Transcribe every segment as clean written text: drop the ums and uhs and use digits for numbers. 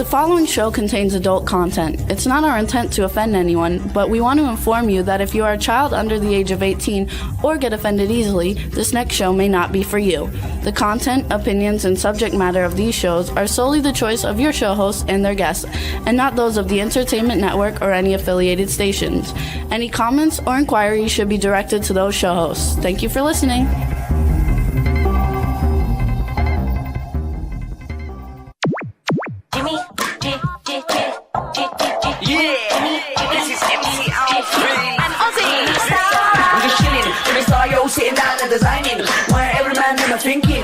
following show contains adult content. It's not our intent to offend anyone, but we want to inform you that if you are a child under the age of 18 or get offended easily, this next show may not be for you. The content, opinions, and subject matter of these shows are solely the choice of your show hosts and their guests, and not those of the Entertainment Network or any affiliated stations. Any comments or inquiries should be directed to those show hosts. Thank you for listening. Sitting down and designing, why every man never thinking,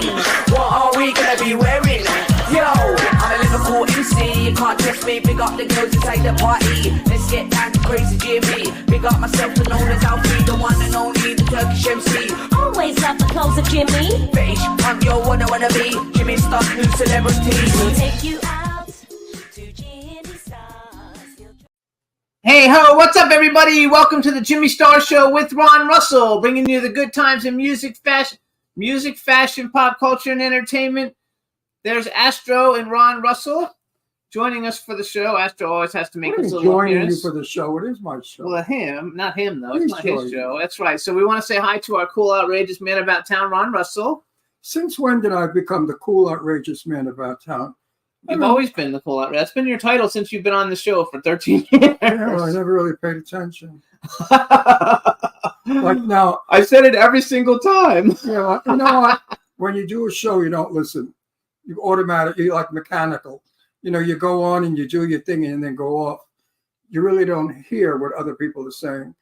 what are we gonna be wearing? Yo, I'm a Liverpool MC, you can't test me, big up the girls inside the party, let's get down to crazy Jimmy, big up myself and known as Alfie, the one and only, the Turkish MC, always love the clothes of Jimmy, bitch, I'm your wanna be, Jimmy Star, new celebrity, we'll take you out to Jimmy Stars. Hey ho, what's up everybody? Welcome to the Jimmy Star Show with Ron Russell, bringing you the good times in music, fashion, pop culture, and entertainment. There's Astro and Ron Russell joining us for the show. Astro always has to make his little appearance. Joining you for the show. It is my show. Well, not him though. It's not his show. That's right. So we want to say hi to our cool, outrageous man about town, Ron Russell. Since when did I become the cool, outrageous man about town? You've always been the cool outrageous. That's been your title since you've been on the show for 13 years. Yeah, well, I never really paid attention. Like now, I said it every single time. Yeah, you know what? When you do a show, you don't listen. You automatically, like mechanical. You know, you go on and you do your thing and then go off. You really don't hear what other people are saying.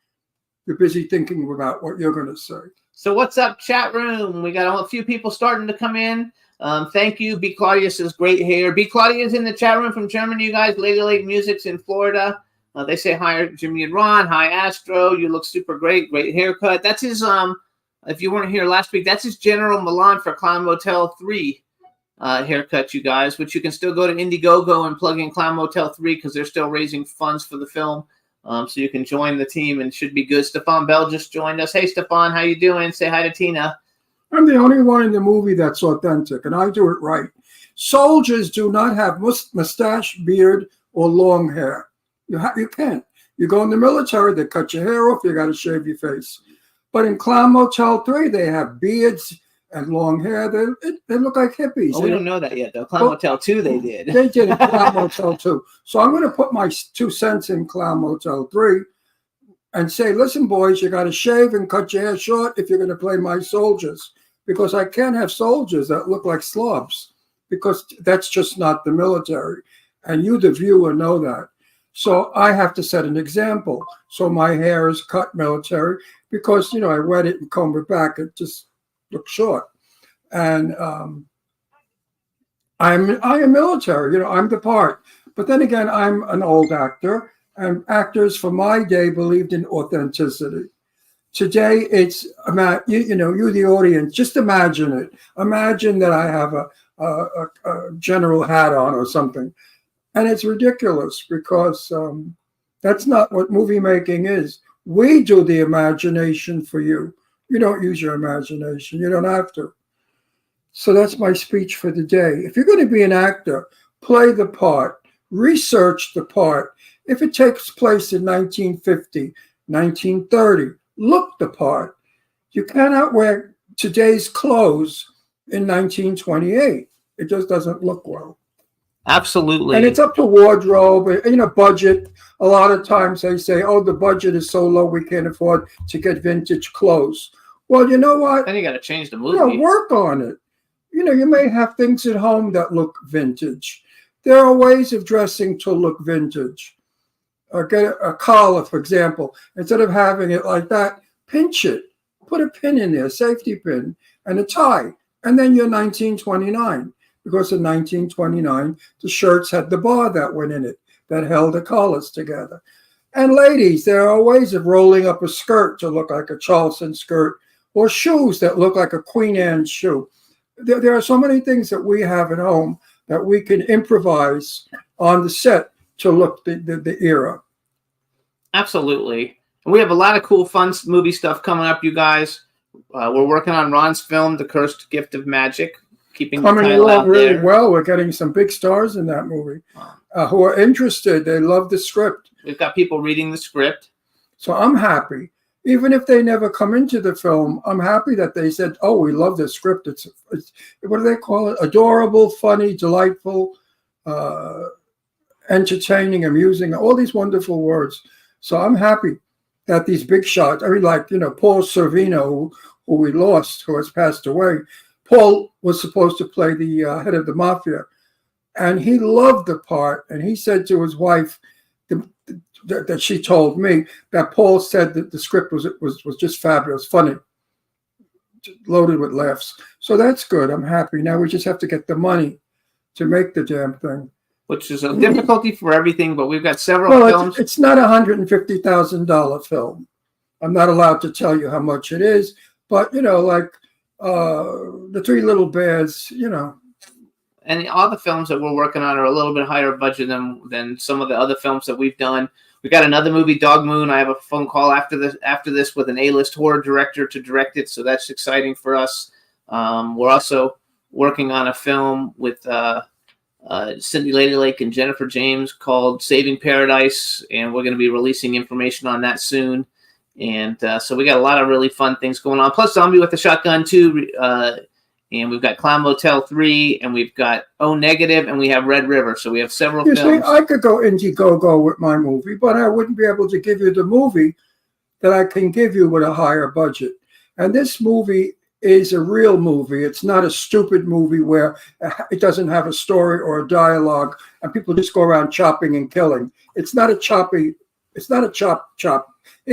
You're busy thinking about what you're going to say. So what's up, chat room? We got a few people starting to come in. Thank you. B. Claudius says great hair. B. Claudius in the chat room from Germany, you guys. Lady Lake Music's in Florida. They say hi, Jimmy and Ron. Hi, Astro. You look super great. Great haircut. That's his, if you weren't here last week, that's his General Milan for Clown Motel 3 haircut, you guys, which you can still go to Indiegogo and plug in Clown Motel 3 because they're still raising funds for the film. So you can join the team and it should be good. Stefan Bell just joined us. Hey, Stefan, how you doing? Say hi to Tina. I'm the only one in the movie that's authentic, and I do it right. Soldiers do not have mustache, beard, or long hair. You can't. You go in the military, they cut your hair off, you got to shave your face. But in Clown Motel 3, they have beards and long hair. They look like hippies. Oh, we don't know that yet, though. Clown Motel 2, they did. They did in Clown Motel 2. So I'm going to put my 2 cents in Clown Motel 3 and say, listen, boys, you got to shave and cut your hair short if you're going to play my soldiers. Because I can't have soldiers that look like slobs, because that's just not the military. And you, the viewer, know that. So I have to set an example. So my hair is cut military because, you know, I wet it and comb it back. It just looks short. And I am military, you know, I'm the part. But then again, I'm an old actor, and actors from my day believed in authenticity. Today, it's, you know, you the audience, just imagine it. Imagine that I have a general hat on or something. And it's ridiculous because that's not what movie making is. We do the imagination for you. You don't use your imagination. You don't have to. So that's my speech for the day. If you're going to be an actor, play the part, research the part. If it takes place in 1950, 1930, look the part. You cannot wear today's clothes in 1928. It just doesn't look well. Absolutely. And it's up to wardrobe, you know, budget. A lot of times they say, oh, the budget is so low we can't afford to get vintage clothes. Well, you know what? Then you got to change the movie. You know, work on it. You know, you may have things at home that look vintage. There are ways of dressing to look vintage. Or get a collar, for example. Instead of having it like that, pinch it. Put a pin in there, safety pin, and a tie. And then you're 1929. Because in 1929, the shirts had the bar that went in it, that held the collars together. And ladies, there are ways of rolling up a skirt to look like a Charleston skirt, or shoes that look like a Queen Anne shoe. There are so many things that we have at home that we can improvise on the set to look the era. Absolutely. And we have a lot of cool, fun movie stuff coming up, you guys. We're working on Ron's film, The Cursed Gift of Magic. keeping the Coming title along out really there. well. We're getting some big stars in that movie Wow. who are interested. They love the script. We've got people reading the script. So I'm happy. Even if they never come into the film, I'm happy that they said, oh, we love this script. It's what do they call it? Adorable, funny, delightful, entertaining, amusing, all these wonderful words. So I'm happy that these big shots, I mean, like, Paul Sorvino, who we lost, who has passed away. Paul was supposed to play the head of the mafia, and he loved the part. And he said to his wife, that she told me, that Paul said that the script was just fabulous, funny, loaded with laughs. So that's good. I'm happy. Now we just have to get the money to make the damn thing. Which is a difficulty for everything, but we've got several Well, films. it's not $150,000 film. I'm not allowed to tell you how much it is, but like the Three Little Bears, And all the films that we're working on are a little bit higher budget than some of the other films that we've done. We got another movie, Dog Moon. I have a phone call after this with an A-list horror director to direct it, so that's exciting for us. We're also working on a film with Cindy Ladylake and Jennifer James called Saving Paradise, and we're going to be releasing information on that soon. And so we got a lot of really fun things going on. Plus Zombie with a Shotgun 2, and we've got Clown Motel 3, and we've got O Negative, and we have Red River. So we have several You see, films. I could go Indiegogo with my movie, but I wouldn't be able to give you the movie that I can give you with a higher budget. And this movie is a real movie. It's not a stupid movie where it doesn't have a story or a dialogue and people just go around chopping and killing. It's not a chop. It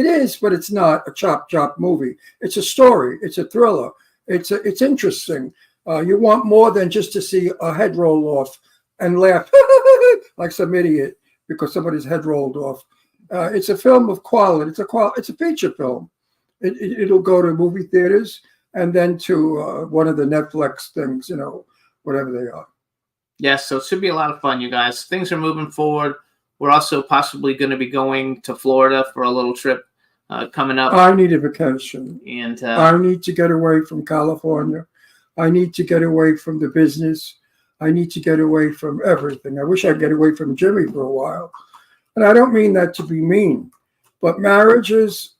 is, but it's not a chop movie. It's a story. It's a thriller. It's interesting. You want more than just to see a head roll off and laugh like some idiot because somebody's head rolled off. It's a film of quality. It's a feature film. It'll go to movie theaters and then to one of the Netflix things, whatever they are. Yes, so it should be a lot of fun, you guys. Things are moving forward. We're also possibly going to be going to Florida for a little trip coming up. I need a vacation. And I need to get away from California. I need to get away from the business. I need to get away from everything. I wish I'd get away from Jimmy for a while. And I don't mean that to be mean, but marriages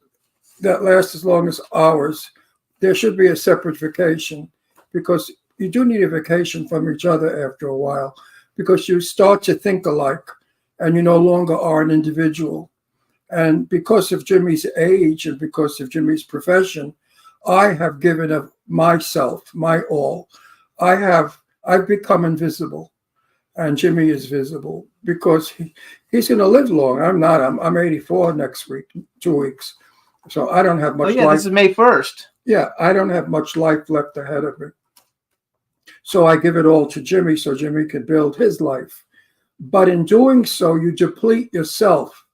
that last as long as ours, there should be a separate vacation, because you do need a vacation from each other after a while, because you start to think alike and you no longer are an individual. And because of Jimmy's age and because of Jimmy's profession, I have given up myself, my all. I've become invisible, and Jimmy is visible because he's going to live long. I'm not. I'm 84 next week, 2 weeks. So I don't have much life. this is May 1st. Yeah, I don't have much life left ahead of me. So I give it all to Jimmy so Jimmy can build his life. But in doing so, you deplete yourself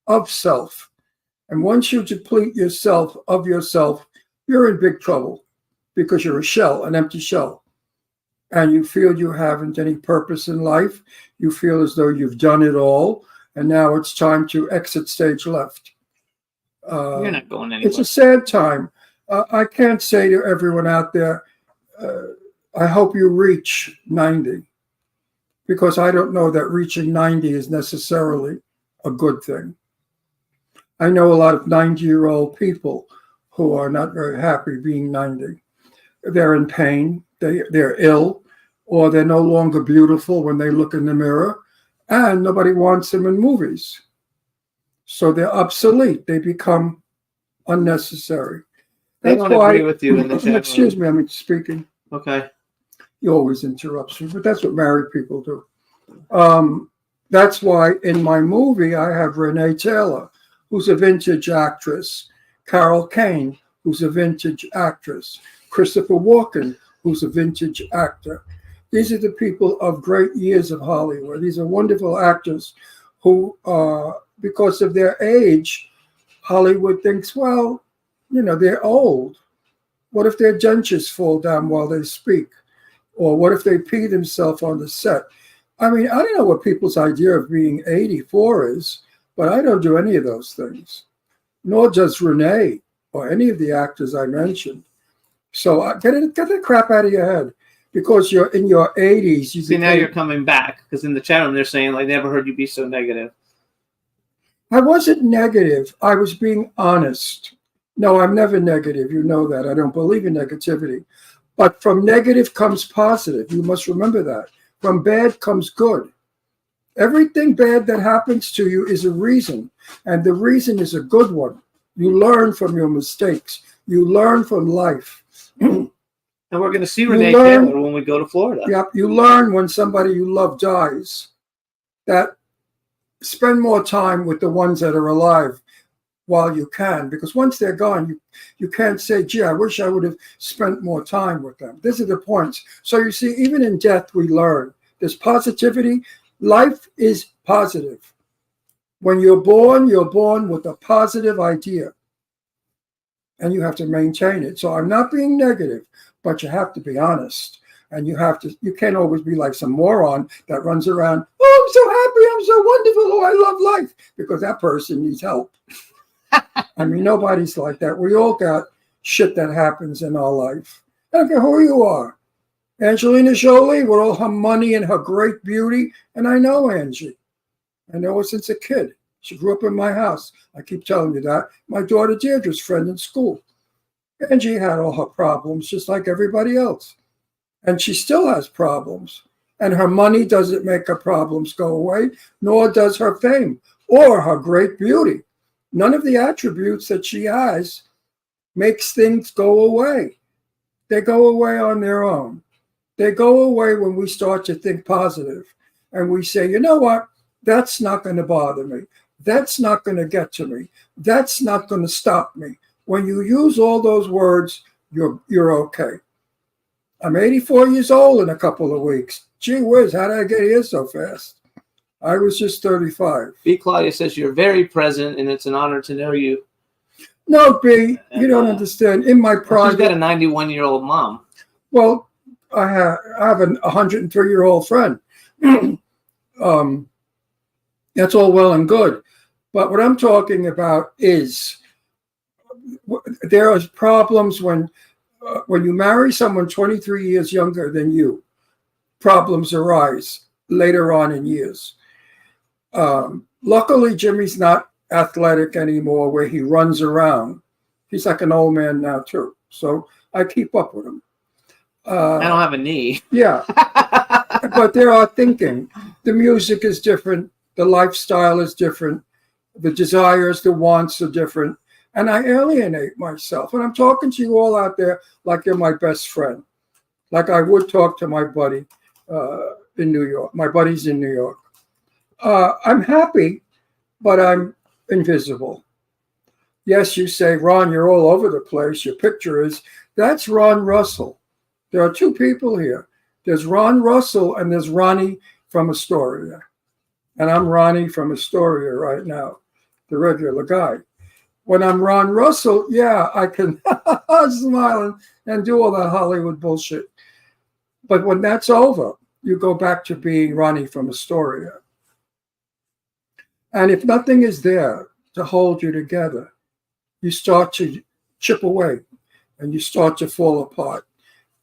of self. And once you deplete yourself of yourself, you're in big trouble because you're a shell, an empty shell. And you feel you haven't any purpose in life. You feel as though you've done it all. And now it's time to exit stage left. You're not going anywhere. It's a sad time. I can't say to everyone out there, I hope you reach 90, because I don't know that reaching 90 is necessarily a good thing. I know a lot of 90-year-old people who are not very happy being 90. They're in pain, they're ill, or they're no longer beautiful when they look in the mirror, and nobody wants them in movies. So they're obsolete. They become unnecessary. They don't agree with you in the chat room. Excuse me, I'm speaking. Okay. You always interrupt me, but that's what married people do. That's why in my movie I have Renee Taylor, who's a vintage actress, Carol Kane, who's a vintage actress, Christopher Walken, who's a vintage actor. These are the people of great years of Hollywood. These are wonderful actors who, because of their age, Hollywood thinks, well, they're old. What if their dentures fall down while they speak? Or what if they pee themselves on the set? I mean, I don't know what people's idea of being 84 is, but I don't do any of those things. Nor does Renee or any of the actors I mentioned. So get the crap out of your head. because you're in your 80s. You See, now became- you're coming back because in the chat room they're saying, like, never heard you be so negative. I wasn't negative. I was being honest. No, I'm never negative. You know that. I don't believe in negativity. But from negative comes positive. You must remember that. From bad comes good. Everything bad that happens to you is a reason, and the reason is a good one. You learn from your mistakes. You learn from life. And we're going to see You Renee learn- Taylor when we go to Florida. Yep, you learn when somebody you love dies that spend more time with the ones that are alive while you can, because once they're gone, you can't say, gee, I wish I would have spent more time with them. These are the points. So you see, even in death, we learn. There's positivity. Life is positive. When you're born with a positive idea, and you have to maintain it. So I'm not being negative, but you have to be honest. And you can't always be like some moron that runs around, oh, I'm so happy, I'm so wonderful, oh, I love life, because that person needs help. I mean, nobody's like that. We all got shit that happens in our life. I don't care who you are. Angelina Jolie, with all her money and her great beauty, and I know Angie. I know her since a kid. She grew up in my house. I keep telling you that. My daughter Deirdre's friend in school. Angie had all her problems, just like everybody else. And she still has problems. And her money doesn't make her problems go away, nor does her fame or her great beauty. None of the attributes that she has makes things go away. They go away on their own. They go away when we start to think positive. And we say, you know what? That's not going to bother me. That's not going to get to me. That's not going to stop me. When you use all those words, you're okay. I'm 84 years old in a couple of weeks. Gee whiz, how did I get here so fast? I was just 35. B. Claudia says you're very present, and it's an honor to know you. No, B, you don't understand. In my She's got a private, 91-year-old mom. well, I have an 103-year-old friend. That's all well and good. But what I'm talking about is there are problems when you marry someone 23 years younger than you. Problems arise later on in years. Luckily, Jimmy's not athletic anymore where he runs around. He's like an old man now, too. So I keep up with him. I don't have a knee. Yeah. But there are thinking. The music is different. The lifestyle is different. The desires, the wants are different. And I alienate myself. And I'm talking to you all out there like you're my best friend. Like I would talk to my buddy in New York. My buddy's in New York. I'm happy, but I'm invisible. Yes, you say, Ron, you're all over the place. Your picture is, that's Ron Russell. There are two people here. There's Ron Russell and there's Ronnie from Astoria. And I'm Ronnie from Astoria right now, the regular guy. When I'm Ron Russell, yeah, I can smile and do all that Hollywood bullshit. But when that's over, you go back to being Ronnie from Astoria. And if nothing is there to hold you together, you start to chip away and you start to fall apart.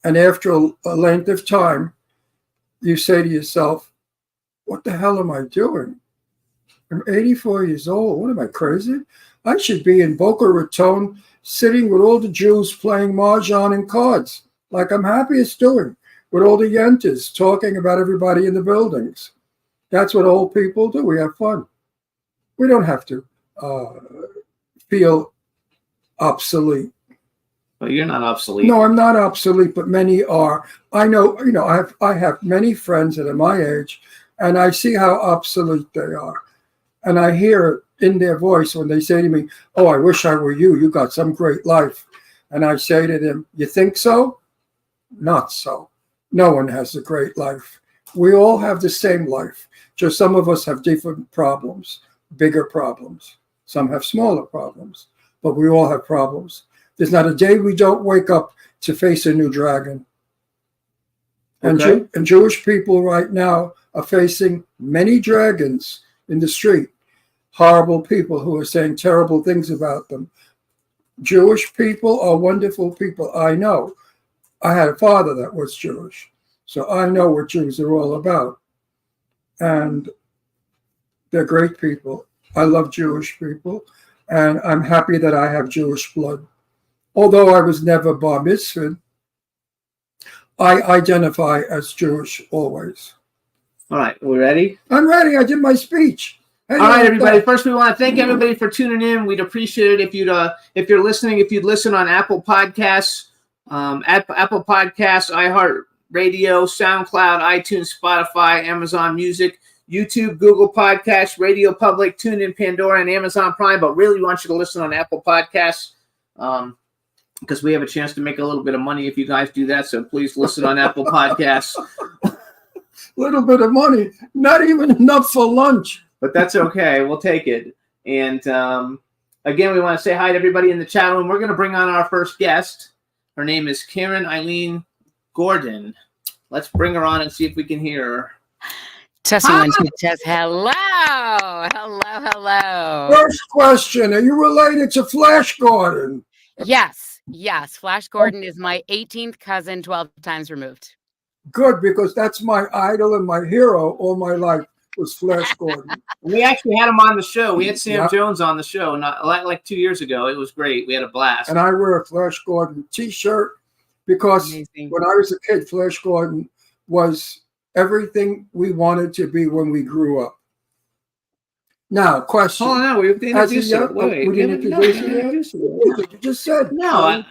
And after a length of time, you say to yourself, what the hell am I doing? I'm 84 years old. What am I, crazy? I should be in Boca Raton sitting with all the Jews playing mahjong and cards, like I'm happiest doing, with all the yentas talking about everybody in the buildings. That's what old people do. We have fun. We don't have to feel obsolete. Well, you're not obsolete. No, I'm not obsolete, but many are. I know, I have many friends that are my age, and I see how obsolete they are. And I hear it in their voice when they say to me, oh, I wish I were you. You got some great life. And I say to them, you think so? Not so. No one has a great life. We all have the same life. Just some of us have different problems, bigger problems. Some have smaller problems, but we all have problems. There's not a day we don't wake up to face a new dragon. Okay. And Jewish people right now are facing many dragons in the street. Horrible people who are saying terrible things about them. Jewish people are wonderful people. I know. I had a father that was Jewish. So I know what Jews are all about. And they're great people. I love Jewish people. And I'm happy that I have Jewish blood. Although I was never bar mitzvahed, I identify as Jewish always. All right, we ready? I'm ready. I did my speech. All right, everybody. First, we want to thank everybody for tuning in. We'd appreciate it if you're listening, if you'd listen on Apple Podcasts, Apple Podcasts, iHeartRadio, SoundCloud, iTunes, Spotify, Amazon Music, YouTube, Google Podcasts, Radio Public, TuneIn, Pandora, and Amazon Prime. But really, we want you to listen on Apple Podcasts because we have a chance to make a little bit of money if you guys do that. So please listen on Apple Podcasts. Little bit of money, not even enough for lunch. But that's okay. We'll take it. And again, we want to say hi to everybody in the chat room. We're going to bring on our first guest. Her name is Karen Eileen Gordon. Let's bring her on and see if we can hear her. Tessie when she says hello. Hello. First question, are you related to Flash Gordon? Yes. Flash Gordon is my 18th cousin, 12 times removed. Good, because that's my idol and my hero all my life was Flash Gordon. We actually had him on the show. We had Sam Jones on the show not like 2 years ago. It was great. We had a blast. And I wear a Flash Gordon t-shirt because when I was a kid, Flash Gordon was everything we wanted to be when we grew up. Now, question. Oh, no, we didn't introduce it. Wait, we didn't introduce it. You just said. No.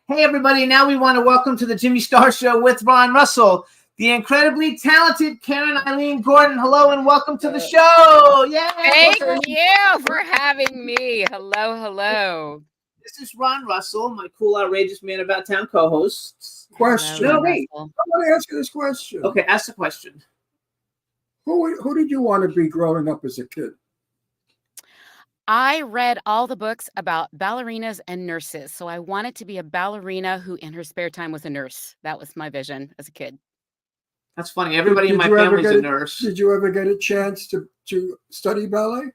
Hey, everybody. Now we want to welcome to the Jimmy Star Show with Ron Russell, the incredibly talented Karen Eileen Gordon. Hello and welcome to the show. Yay! Thank you for having me. Hello. This is Ron Russell, my cool, outrageous man about town co-host. Question. Hello, No, wait. I want to ask you this question. Okay, ask the question. Who did you want to be growing up as a kid? I read all the books about ballerinas and nurses. So I wanted to be a ballerina who in her spare time was a nurse. That was my vision as a kid. That's funny. Everybody in my Did you ever family's get a nurse. Did you ever get a chance to study ballet?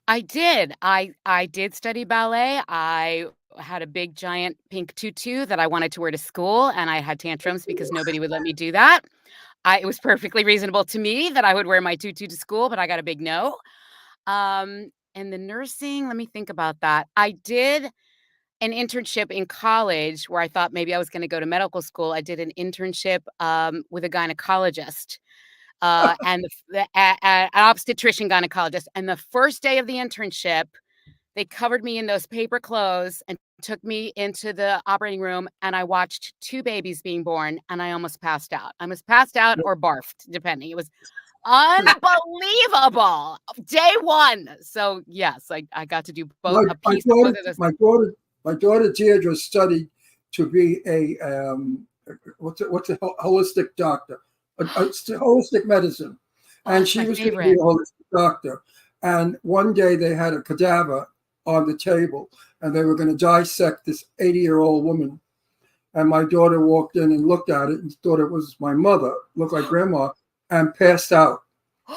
I did. I did study ballet. I had a big giant pink tutu that I wanted to wear to school, and I had tantrums because nobody would let me do that. It was perfectly reasonable to me that I would wear my tutu to school, but I got a big no. And the nursing, let me think about that. I did an internship in college where I thought maybe I was going to go to medical school. I did an internship with a gynecologist. And an obstetrician gynecologist. And the first day of the internship, they covered me in those paper clothes and took me into the operating room, and I watched 2 babies being born, and I almost passed out. I almost passed out or barfed, depending. It was unbelievable. Day one. So yes, I got to do both. My daughter Deirdre studied to be a what's a holistic doctor. Holistic medicine, and she was going to be a holistic doctor. And one day they had a cadaver on the table, and they were going to dissect this 80-year-old woman. And my daughter walked in and looked at it and thought it was my mother, looked like grandma, and passed out,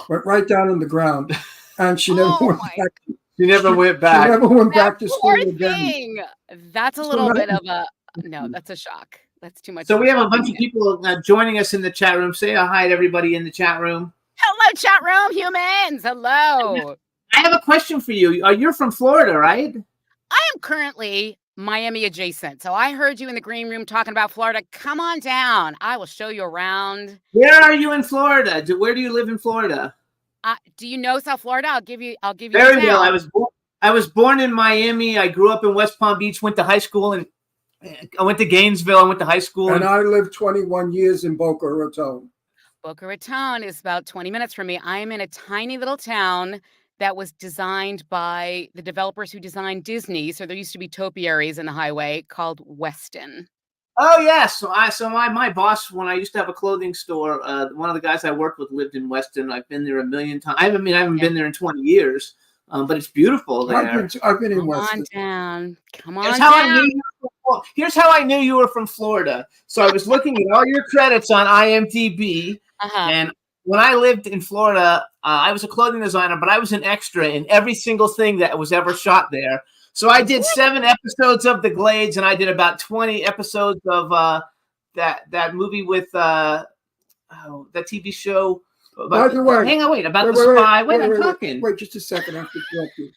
went right down on the ground, and she never went back. She never went back. She never went back to school Poor again. thing. That's a little bit of a no. That's a shock. That's too much. So we have a bunch of people joining us in the chat room. Say a hi to everybody in the chat room. Hello, chat room humans. Hello. I have a question for you. You're from Florida, right? I am currently Miami adjacent. So I heard you in the green room talking about Florida. Come on down. I will show you around. Where are you in Florida? Where do you live in Florida? Do you know South Florida? I'll give you. Very well. I was born in Miami. I grew up in West Palm Beach. Went to high school, and I went to Gainesville. I went to high school, and I lived 21 years in Boca Raton. Boca Raton is about 20 minutes from me. I am in a tiny little town that was designed by the developers who designed Disney. So there used to be topiaries in the highway called Weston. Oh yes. So my boss, when I used to have a clothing store, one of the guys I worked with lived in Weston. I've been there a million times. I haven't been there in 20 years, but it's beautiful there. I've been in Weston. Come on down. Here's how I knew you were from Florida. So I was looking at all your credits on IMDb, and when I lived in Florida, I was a clothing designer, but I was an extra in every single thing that was ever shot there. So I did 7 episodes of The Glades, and I did about 20 episodes of that movie with that TV show. By the way, hang on, wait, about wait, the wait, spy. Wait, wait, I'm wait, talking. Wait, just a second. I have to interrupt you.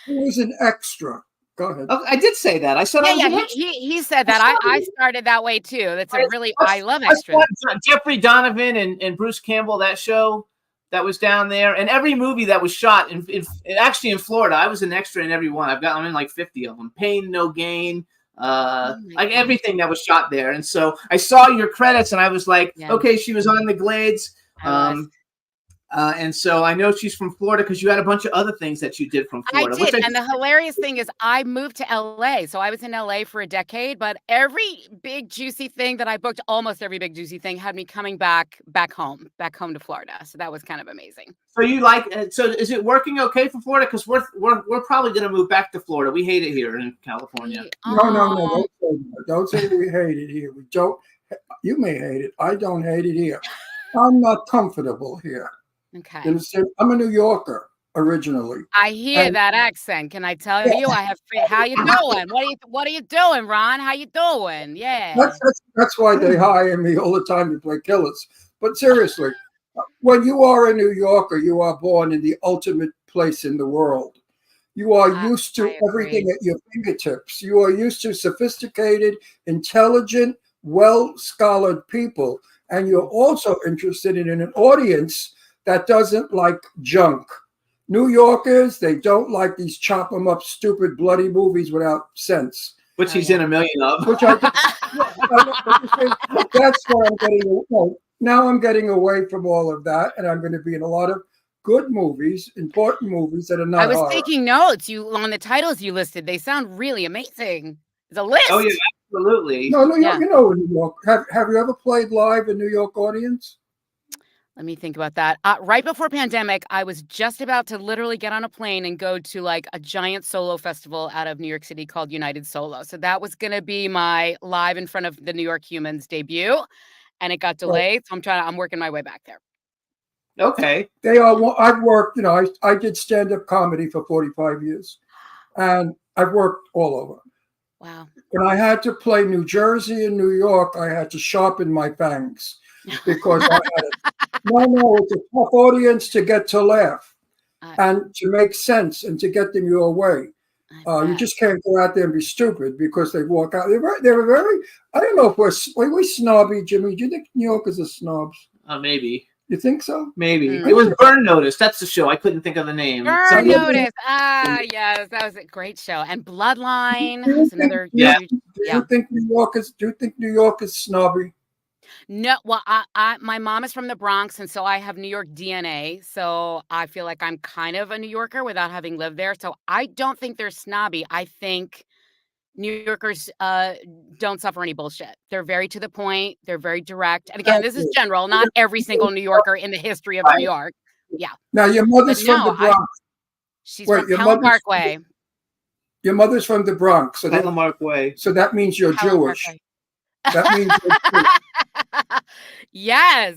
Who was an extra? Go ahead. Okay, I did say that. I said I was Yeah, an yeah. extra. He said that. I started that way too. That's a really I love I extras. saw Jeffrey Donovan and Bruce Campbell, that show that was down there, and every movie that was shot in actually in Florida. I was an extra in every one. I'm in like 50 of them. Pain No Gain, like everything that was shot there. And so I saw your credits, and I was like, Yeah. okay, she was on the Glades. I was. And so I know she's from Florida because you had a bunch of other things that you did from Florida. I did, and the hilarious thing is I moved to LA. So I was in LA for a decade, but every big juicy thing that I booked, almost every big juicy thing had me coming back home to Florida. So that was kind of amazing. So you like? So is it working okay for Florida? Because we're probably going to move back to Florida. We hate it here in California. No. Don't say we hate it here. We don't. You may hate it. I don't hate it here. I'm not comfortable here. Okay. You understand? I'm a New Yorker originally. I hear And- that accent. Can I tell you? I have. How you doing? What are you doing, Ron? How you doing? Yeah. That's why they hire me all the time to play killers. But seriously, when you are a New Yorker, you are born in the ultimate place in the world. You are used to I agree. everything at your fingertips. You are used to sophisticated, intelligent, well-scholared people. And you're also interested in an audience that doesn't like junk. New Yorkers, they don't like these chop 'em up, stupid, bloody movies without sense. Which he's in a million of. Which that's why I'm getting. Now I'm getting away from all of that, and I'm going to be in a lot of good movies, important movies that are not. I was horror. taking notes. You on the titles you listed. They sound really amazing. It's a list. Oh yeah, absolutely. No, Yeah. you know New York. Have you ever played live in New York audience? Let me think about that. Right before pandemic, I was just about to literally get on a plane and go to like a giant solo festival out of New York City called United Solo. So that was going to be my live in front of the New York Humans debut, and it got delayed. So I'm working my way back there. Okay. They are. I've worked. I did stand-up comedy for 45 years, and I've worked all over. Wow. When I had to play New Jersey and New York, I had to sharpen my fangs because I had it's a tough audience to get to laugh and to make sense and to get them your way. You just can't go out there and be stupid because they walk out. They were very. I don't know if we're snobby, Jimmy. Do you think New Yorkers are snobs? Maybe. You think so? Maybe. Mm. It was Burn Notice. That's the show. I couldn't think of the name. Burn Notice. Yes, that was a great show. And Bloodline was another. Yeah. huge- Do you think New York is snobby? No, well, my mom is from the Bronx, and so I have New York DNA. So I feel like I'm kind of a New Yorker without having lived there. So I don't think they're snobby. I think New Yorkers don't suffer any bullshit. They're very to the point. They're very direct. And again, this is general, not every single New Yorker in the history of New York. Yeah. Now your mother's But from no, the Bronx. She's Wait, from your Pelham mother's- Parkway. Your mother's from the Bronx, so that, Mark Way. so that means you're Pelham Jewish. Parkway. That means you're Jewish. Yes,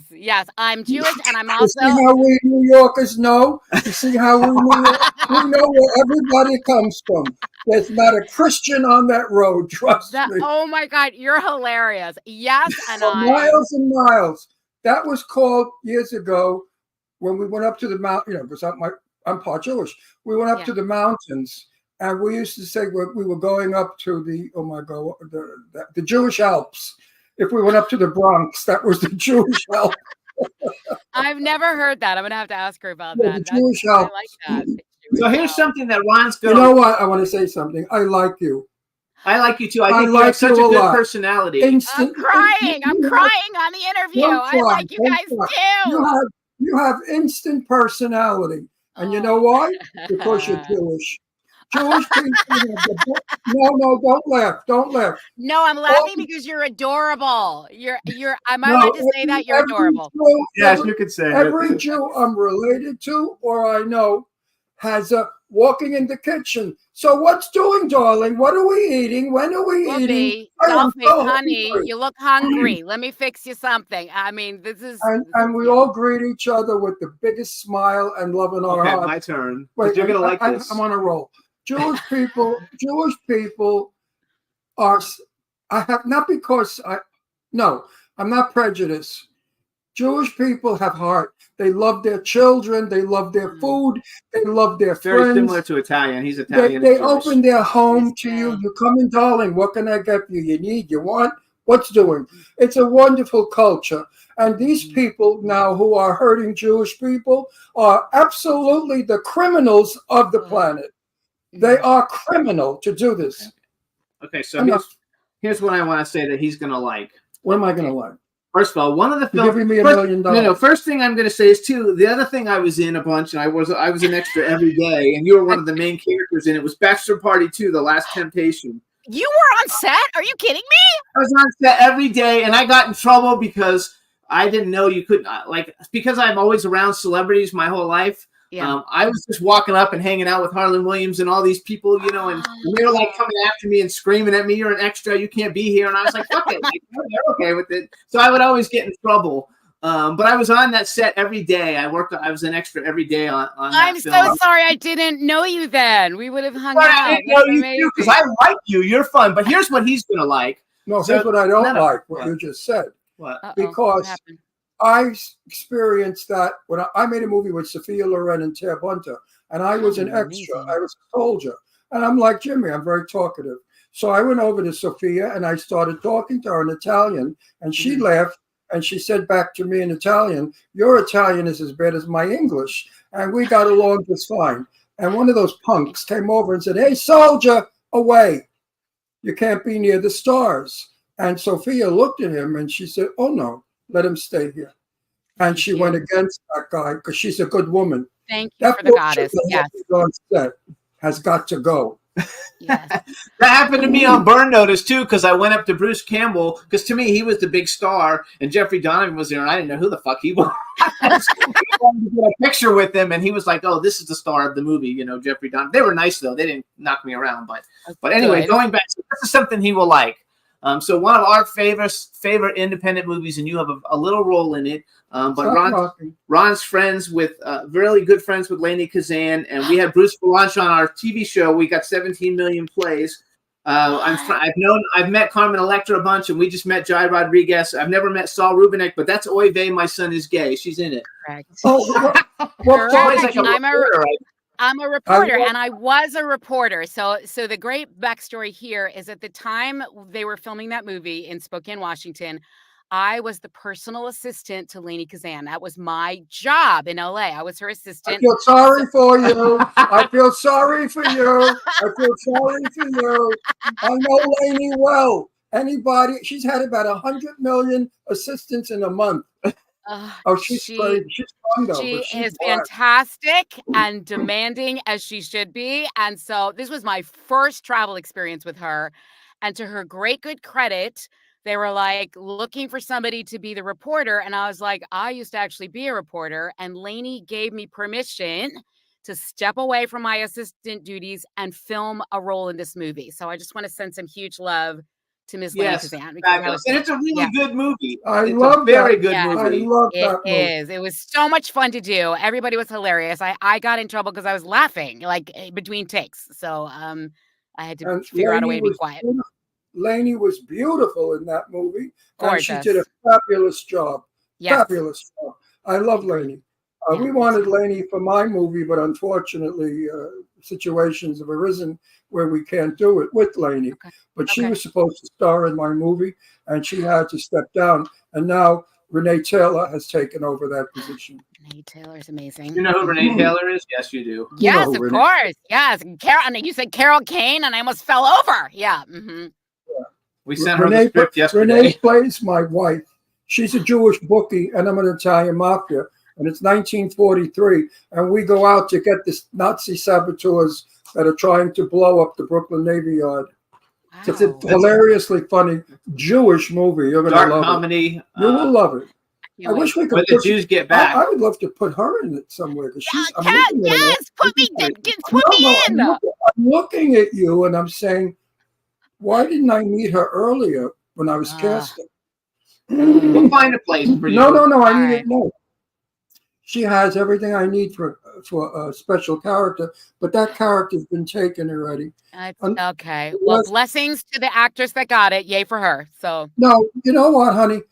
I'm Jewish, and I'm You see also. how we New Yorkers know? You see how we know where everybody comes from. There's not a Christian on that road, trust me. Oh my God, you're hilarious. Yes, and For miles and miles. That was called years ago when we went up to the mountain, because I'm part Jewish. We went up to the mountains, and we used to say we were going up to the Jewish Alps. If we went up to the Bronx, that was the Jewish Alps. I've never heard that. I'm gonna have to ask her about Yeah, that. the That's- Jewish I Alps. like that. So here's something that Ron's You going. know what? I want to say something. I like you. I like you too. I I think you like have such a you a good lot. personality. I'm Instant. crying. I'm crying on the interview. Don't I cry, like you don't guys cry. too. You have instant personality, and you know why? Because you're Jewish. Jewish people. No, don't laugh. No, I'm laughing because you're adorable. You're. Am I No, allowed to say that? You're every adorable. Jew- Yes, every- you could say Every it. Jew I'm related to or I know has a walking in the kitchen. So what's doing, darling? What are we eating? When are we eating? Duffy, I am Duffy, so honey, hungry. you look hungry. Let me fix you something. I mean, this is. And we all greet each other with the biggest smile and love in our Okay, hearts. my turn. Wait, You're gonna like I- this. I'm on a roll. Jewish people are. I have not because No, I'm not prejudiced. Jewish people have heart. They love their children. They love their food. They love their Very friends. similar to Italian. He's They, Italian. they and Jewish. open their home to Yeah. you. You come in, darling. What can I get you? You need, you want? What's doing? It's a wonderful culture. And these people now who are hurting Jewish people are absolutely the criminals of the planet. They are criminal to do this. Okay, so Enough. here's what I want to say that he's going to like. What am I going to like? First of all, one of the You're films. giving me $1 million. No. First thing I'm going to say is too. The other thing I was in a bunch, and I was an extra every day, and you were one of the main characters in it. Was Bachelor Party 2: The Last Temptation. You were on set? Are you kidding me? I was on set every day, and I got in trouble because I didn't know you couldn't because I'm always around celebrities my whole life. Yeah. I was just walking up and hanging out with Harlan Williams and all these people, and they were like coming after me and screaming at me, "You're an extra, you can't be here." And I was like, "Fuck it, they're okay with it." So I would always get in trouble. But I was on that set every day. I was an extra every day on I'm that so film. sorry I didn't know you then. We would have hung But out. I didn't know That's you amazing. because I like you. You're fun. But here's what he's gonna like. No, So- here's what I don't no, no. like, what What? you just said. What? Uh-oh, because- what happened? I experienced that when I made a movie with Sophia Loren and Ted Bunter, and I was an Oh, extra. amazing. I was a soldier. And I'm like Jimmy, I'm very talkative. So I went over to Sophia and I started talking to her in Italian, and she laughed and she said back to me in Italian, "Your Italian is as bad as my English." And we got along just fine. And one of those punks came over and said, "Hey, soldier, away. You can't be near the stars." And Sophia looked at him and she said, "Oh, no, let him stay here." And she went against that guy because she's a good woman. Thank you That for the goddess. bullshit Yes. that on set has got to go. Yes. That happened to me on Burn Notice too, because I went up to Bruce Campbell, because to me he was the big star, and Jeffrey Donovan was there, and I didn't know who the fuck he was. I wanted to get a picture with him, and he was like, "Oh, this is the star of the movie," Jeffrey Donovan. They were nice though; they didn't knock me around, but anyway, Good. going back, so this is something he will like. So one of our favorite independent movies, and you have a little role in it. But Stop Ron's friends with really good friends with Lainey Kazan, and we had Bruce Valanche on our TV show. We got 17 million plays. I've met Carmen Electra a bunch, and we just met Jai Rodriguez. I've never met Saul Rubinek, but that's Oy vey, my son is gay. She's in it. Correct. Oh, what Correct. part She's is like a I'm a- reporter, right? I'm a reporter, love- and I was a reporter. So the great backstory here is at the time they were filming that movie in Spokane, Washington, I was the personal assistant to Lainey Kazan. That was my job in LA. I was her I assistant. feel sorry for you. I feel sorry for you. I feel sorry for you. I know Lainey well. Anybody, she's had about 100 million assistants in a month. Oh, she's She- crazy. She's fun though. She but she's is wild. fantastic and demanding as she should be. And so this was my first travel experience with her. And to her great good credit, they were like looking for somebody to be the reporter. And I was like, I used to actually be a reporter. And Lainey gave me permission to step away from my assistant duties and film a role in this movie. So I just want to send some huge love to Ms. Lainey Yes, Kazan. because I fabulous. was- And it's a really Yeah. good movie. I It's love a very that. good Yeah. I movie. love It that movie. is. It was so much fun to do. Everybody was hilarious. I got in trouble because I was laughing like between takes. So I had to And figure out a way Lainey to be was quiet. beautiful. Lainey was beautiful in that movie. And she Gorgeous. did a fabulous job. Yes. Fabulous job. I love Lainey. Yeah, We me wanted too. Lainey for my movie, but unfortunately, situations have arisen where we can't do it with Lainey. Okay. But she Okay. was supposed to star in my movie, and she had to step down. And now Renee Taylor has taken over that position. Renee Taylor's amazing. You know who Renee Taylor is? Yes, you do. You Yes, know of Renee. course. Yes. You said Carol Kane, and I almost fell over. Yeah. hmm We sent her the Renee, script yesterday. Renee plays my wife. She's a Jewish bookie, and I'm an Italian mafia. And it's 1943, and we go out to get the Nazi saboteurs that are trying to blow up the Brooklyn Navy Yard. It's a Wow. hilariously funny Jewish movie. You're gonna Dark love comedy. it. You will love it. Can't I wait. wish we could When the put. Jews get I back. would love to put her in it somewhere because Yeah, she's. I'm Kat, looking at her. yes, put me in. I'm looking at you, and I'm saying, why didn't I meet her earlier when I was Ah. casting? We'll find a place for you. No. I All mean right. it. No. she has everything I need for a special character, but that character's been taken already. Okay. Well, Yes. blessings to the actress that got it. Yay for her. So No, you know what, honey?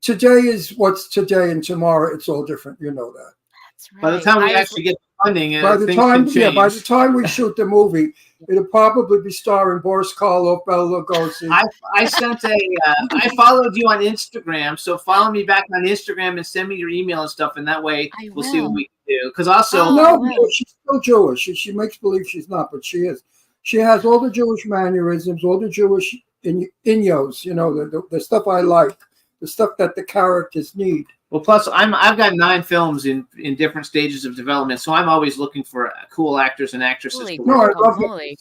Today is what's today, and tomorrow it's all different. You know that. that's By the right. time we I was- actually get the funding, By the things time, can change. by the time we shoot the movie, it'll probably be starring Boris Karloff, Bela Lugosi. I sent I followed you on Instagram, so follow me back on Instagram and send me your email and stuff, and that way I we'll see what will. we can do. Because also, Oh. No, wow. she's still Jewish. She makes believe she's not, but she is. She has all the Jewish mannerisms, all the Jewish inyos, you know, the stuff I like, the stuff that the characters need. well, plus I've got 9 films in different stages of development, so I'm always looking for cool actors and actresses Holy to No, work. I love guacamole.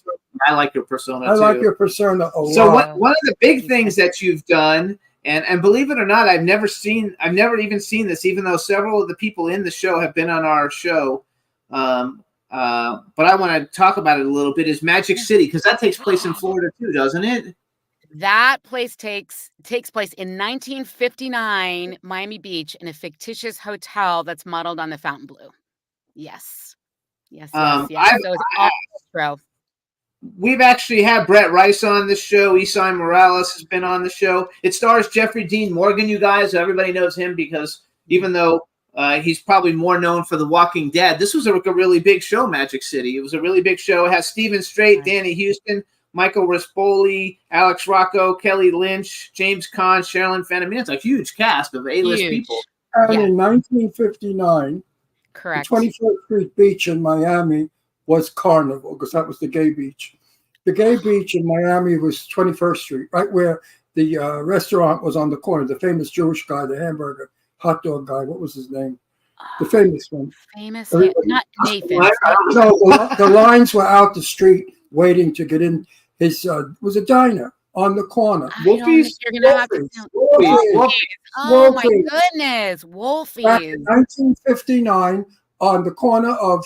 I like your persona I too. like your persona a So lot. one of the big things that you've done, and believe it or not, I've never even seen this, even though several of the people in the show have been on our show. But I want to talk about it a little bit. Is Magic City, because that takes place in Florida too, doesn't it? That place takes place in 1959, Miami Beach, in a fictitious hotel that's modeled on the Fontainebleau. Yes. Yes, yes, yes. I've- So it's all retro. We've actually had Brett Rice on the show. Isai Morales has been on the show. It stars Jeffrey Dean Morgan, you guys. Everybody knows him because even though he's probably more known for The Walking Dead, this was a really big show, Magic City. It was a really big show. It has Stephen Strait, Right. Danny Houston, Michael Rispoli, Alex Rocco, Kelly Lynch, James Caan, Sherilyn Fenn. I mean, it's a huge cast of A-list Huge. people. And Yeah. in 1959, Correct. the 21st Street Beach in Miami was Carnival, because that was the gay beach. The gay beach in Miami was 21st Street, right where the restaurant was on the corner. The famous Jewish guy, the hamburger hot dog guy. What was his name? The famous one. Famous, Everybody- not Nathan. I don't know. No, the lines were out the street waiting to get in. His was a diner on the corner. I don't know. Wolfie's? You're gonna have to. Wolfie's. Wolfie's. Oh my Wolfie's. goodness, Back Wolfie's. in 1959, on the corner of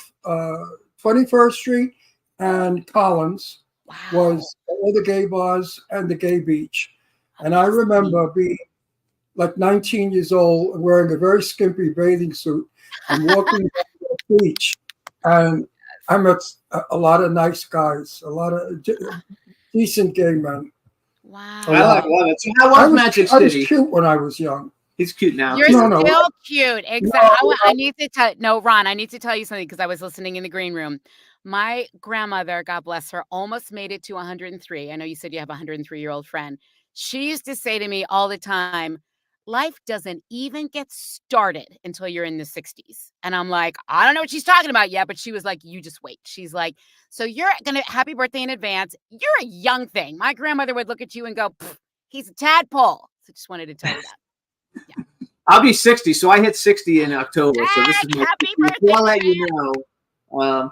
21st Street and Collins, Wow. was all the gay bars and the gay beach. And I remember being like 19 years old and wearing a very skimpy bathing suit and walking down the beach. And I met a lot of nice guys, a lot of decent gay men. Wow. I love it. So how I was was, Magic I was City? cute when I was young. He's cute now. You're No, no. still cute. Exactly. No, I need to tell Ron, I need to tell you something because I was listening in the green room. My grandmother, God bless her, almost made it to 103. I know you said you have a 103-year-old friend. She used to say to me all the time, life doesn't even get started until you're in the 60s. And I'm like, I don't know what she's talking about yet, but she was like, you just wait. She's like, so you're going to happy birthday in advance. You're a young thing. My grandmother would look at you and go, he's a tadpole. So just wanted to tell you that. I'll be 60, so I hit 60 in October. So this is my Happy 60th. birthday, I'll let you know.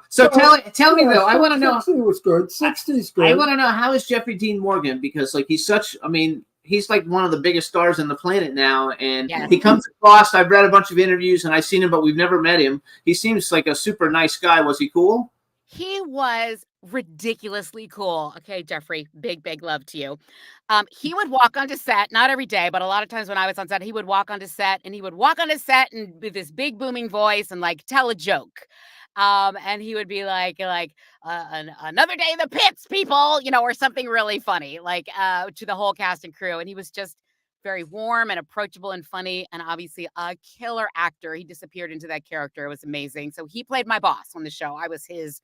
So tell me though. I want to know. 60 was good. 60 is good. I want to know, how is Jeffrey Dean Morgan, because like he's such. I mean, he's like one of the biggest stars on the planet now, and Yes. he comes across. I've read a bunch of interviews and I've seen him, but we've never met him. He seems like a super nice guy. Was he cool? He was ridiculously cool. Okay, Jeffrey, big love to you. He would walk onto set, not every day, but a lot of times when I was on set, he would walk onto set and with this big booming voice and like tell a joke. And he would be like another day in the pits, people, or something really funny, like to the whole cast and crew. And he was just very warm and approachable and funny, and obviously a killer actor. He disappeared into that character. It was amazing. So he played my boss on the show. I was his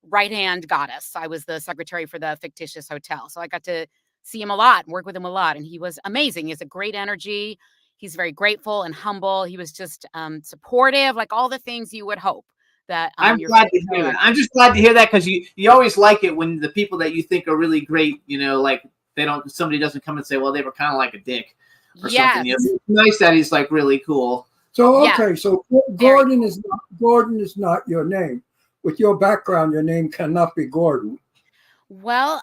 right-hand goddess. I was the secretary for the fictitious hotel. So I got to see him a lot, work with him a lot. And he was amazing. He has a great energy. He's very grateful and humble. He was just supportive, like all the things you would hope that I'm your glad to favorite hear that. actor- I'm just glad to hear that because you always like it when the people that you think are really great, like somebody doesn't come and say, well, they were kind of like a dick or Yes. something. It's nice that he's like really cool. So Yeah. okay, so Gordon is not your name. With your background, your name cannot be Gordon. Well,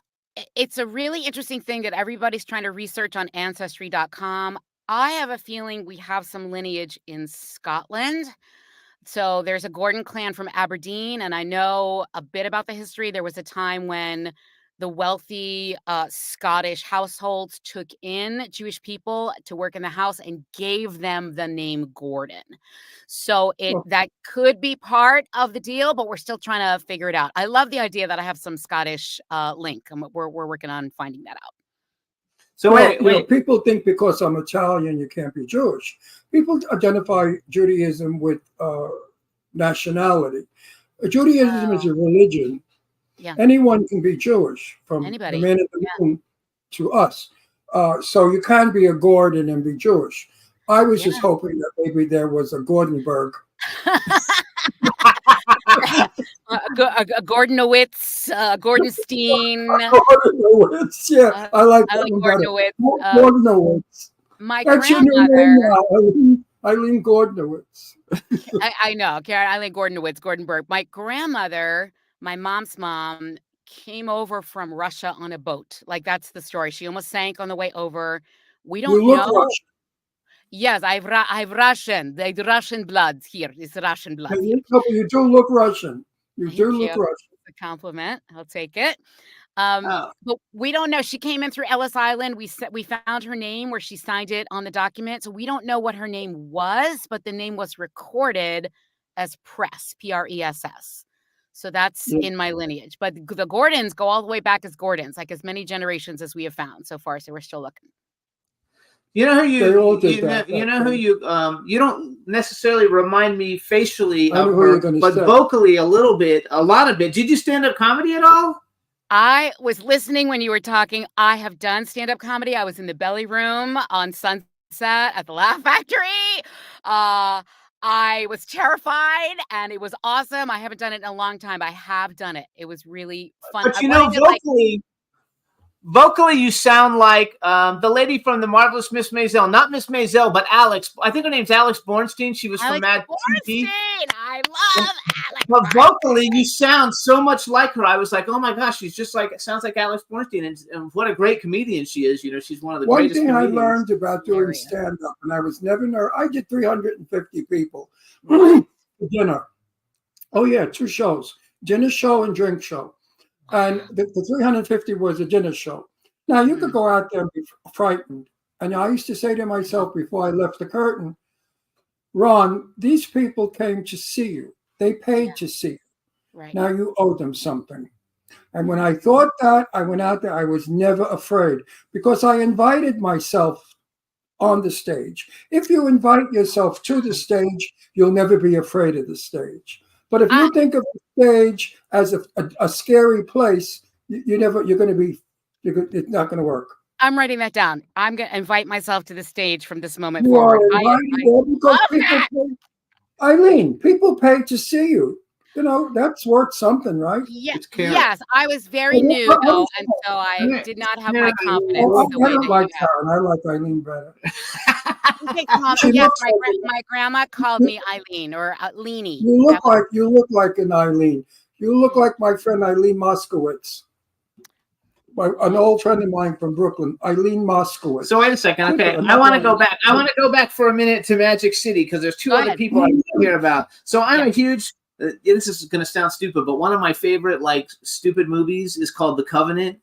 it's a really interesting thing that everybody's trying to research on ancestry.com. I have a feeling we have some lineage in Scotland. So there's a Gordon clan from Aberdeen, and I know a bit about the history. There was a time when the wealthy Scottish households took in Jewish people to work in the house and gave them the name Gordon. So that could be part of the deal, but we're still trying to figure it out. I love the idea that I have some Scottish link. We're working on finding that out. So Well, wait. people think because I'm Italian, you can't be Jewish. People identify Judaism with nationality. Judaism is a religion. Yeah. Anyone can be Jewish, from Anybody. the man at the moon to us. So you can be a Gordon and be Jewish. I was just hoping that maybe there was a Gordonberg. A Gordonowitz, Gordonstein. Gordonowitz, yeah, I like that one better. Gordonowitz. Gordonowitz. My That's your new name grandmother. now, Eileen Gordonowitz. I know, Karen Eileen Gordonowitz, Gordonberg. My grandmother, my mom's mom, came over from Russia on a boat. Like, that's the story. She almost sank on the way over. We don't You look know. Russian. Yes, I've Russian. The Russian blood here. It's Russian blood. And Here. you do look Russian. You Thank do look you. Russian. A compliment. I'll take it. But we don't know. She came in through Ellis Island. We found her name where she signed it on the document. So we don't know what her name was, but the name was recorded as Press, Press. So that's in my lineage. But the Gordons go all the way back as Gordons, like as many generations as we have found so far. So we're still looking. You know who They all did you that, know who you don't necessarily remind me facially I know of who her, you're gonna but say. vocally a lot of it. Did you stand up comedy at all? I was listening when you were talking. I have done stand-up comedy. I was in the Belly Room on Sunset at the Laugh Factory. I was terrified, and it was awesome. I haven't done it in a long time. I have done it. It was really fun. But you know, vocally, you sound like the lady from The Marvelous Miss Maisel. Not Miss Maisel, but Alex. I think her name's Alex Bornstein. She was from Mad TV. I love Alex. But vocally, you sound so much like her. I was like, oh my gosh, she's just like, sounds like Alex Bornstein. And what a great comedian she is. You know, she's one of the One greatest thing I comedians. learned about doing stand-up, and I was never nervous. I did 350 people for dinner. Oh yeah, 2 shows, dinner show and drink show. And the 350 was a dinner show. Now you could go out there and be frightened. And I used to say to myself before I left the curtain, Ron, these people came to see you. They paid to see you. Right. Now you owe them something. And when I thought that, I went out there, I was never afraid because I invited myself on the stage. If you invite yourself to the stage, you'll never be afraid of the stage. But if you think of the stage as a scary place, it's not going to work. I'm writing that down. I'm going to invite myself to the stage from this moment You forward. are invited there because Eileen, people pay to see you. You know, that's worth something, right? Yes, I was very new though, and so I did not have my confidence. I the way don't that like you have. Karen. I like Eileen better. Yes, my grandma called me Eileen or Leanie. You look like an Eileen. You look like my friend Eileen Moskowitz. An old friend of mine from Brooklyn, Eileen Moskowitz. So wait a second. Okay, I want to go back. I want to go back for a minute to Magic City because there's 2 other people I want to hear about. So I'm a huge. This is going to sound stupid, but one of my favorite stupid movies is called The Covenant,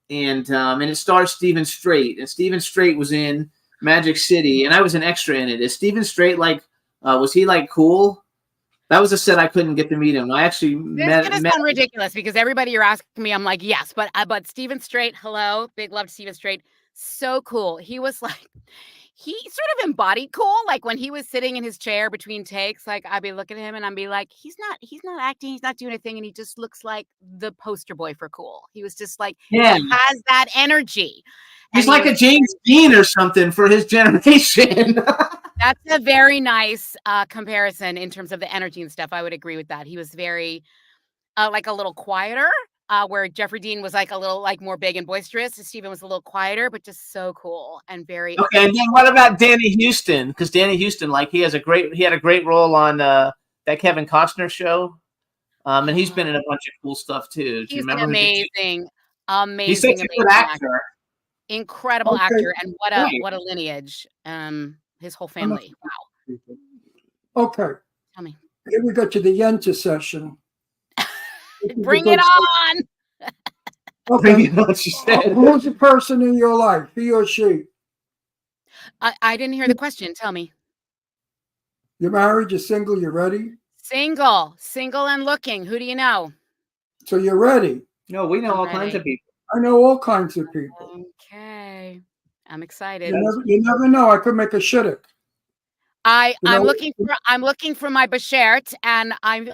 and it stars Stephen Strait, and Stephen Strait was in Magic City, and I was an extra in it. Is Stephen Strait was he cool? That was a set I couldn't get to meet him. I actually met. It's going to sound ridiculous because everybody you're asking me, I'm like, yes, but Stephen Strait, hello, big love to Stephen Strait, so cool. He was he sort of embodied cool. Like when he was sitting in his chair between takes, I'd be looking at him and I'd be like, he's not acting, he's not doing a thing, and he just looks like the poster boy for cool. He was just he has that energy. He's like a James Dean or something for his generation. That's a very nice comparison in terms of the energy and stuff. I would agree with that. He was very a little quieter. Where Jeffrey Dean was a little more big and boisterous. Stephen was a little quieter, but just so cool and very. Okay, and then what about Danny Houston? Because Danny Houston, he had a great role on that Kevin Costner show, and he's been in a bunch of cool stuff too. Do you remember? Amazing. He's such a good actor. Incredible actor, and what a lineage. His whole family. Wow. Okay. Tell me. Here we go to the Yenta session. Bring it on. Okay. You know what she said. Who's the person in your life, he or she? I didn't hear the question. Tell me. You're married, you're single, you're ready? Single and looking. Who do you know? So you're ready. No, we know I'm all kinds of ready. people. I know all kinds of people. Okay. I'm excited. You never know. I could make a shidduch. You know, I'm looking for my bashert, and I'm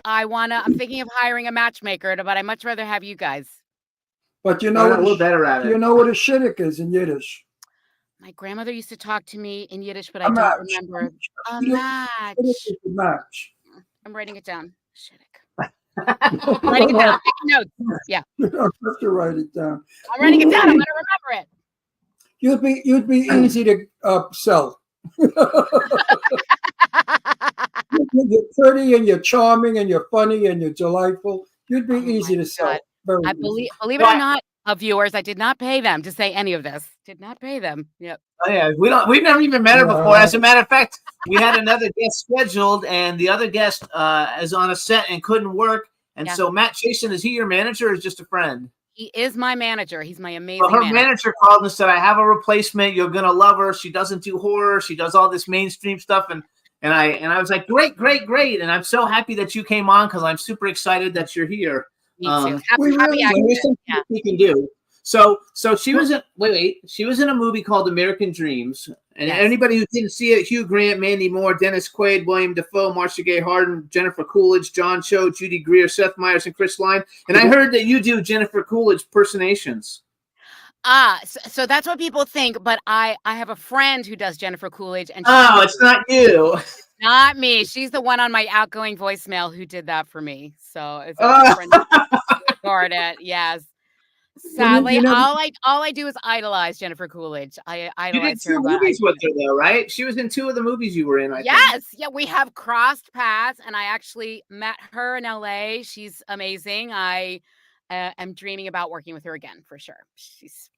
thinking of hiring a matchmaker, but I'd much rather have you guys. but you know We're better at do you it. know what a shidduch is in Yiddish? My grandmother used to talk to me in Yiddish, but A I don't match. remember. A Shidduch match. is a match. I'm writing it down. Shidduch. I'm writing it down. Taking notes. Yeah, You don't have to write it down. I'm writing it down. I'm gonna remember it. You'd be easy to sell. You're pretty and you're charming and you're funny and you're delightful. You'd be Oh easy my to sell. God. Very I easy. believe it or not, viewers, I did not pay them to say any of this. Did not pay them. Yep. Oh, yeah, we've never even met her before. As a matter of fact, we had another guest scheduled, and the other guest is on a set and couldn't work. And Yeah. so, Matt Chasen, is he your manager or is just a friend? He is my manager. He's my amazing Well, her manager. manager called and said, "I have a replacement. You're gonna love her. She doesn't do horror. She does all this mainstream stuff." And I was like, "Great, great, great!" And I'm so happy that you came on because I'm super excited that you're here. Me too. We Happy really- accident. there's some Yeah. things we can do. So she was in she was in a movie called American Dreams. And Yes. anybody who didn't see it, Hugh Grant, Mandy Moore, Dennis Quaid, William Dafoe, Marcia Gay Harden, Jennifer Coolidge, John Cho, Judy Greer, Seth Meyers, and Chris Line. And I heard that you do Jennifer Coolidge impersonations. So that's what people think, but I have a friend who does Jennifer Coolidge, and Oh, it's not you. not me. She's the one on my outgoing voicemail who did that for me. So it's a Oh. friend who recorded it. Yes. Sadly, you know- all I do is idolize Jennifer Coolidge. I You did idolize her. two but movies with her, though, right? She was in two of the movies you were in, I think. Yes, yeah, we have crossed paths, and I actually met her in LA. She's amazing. I am dreaming about working with her again for sure.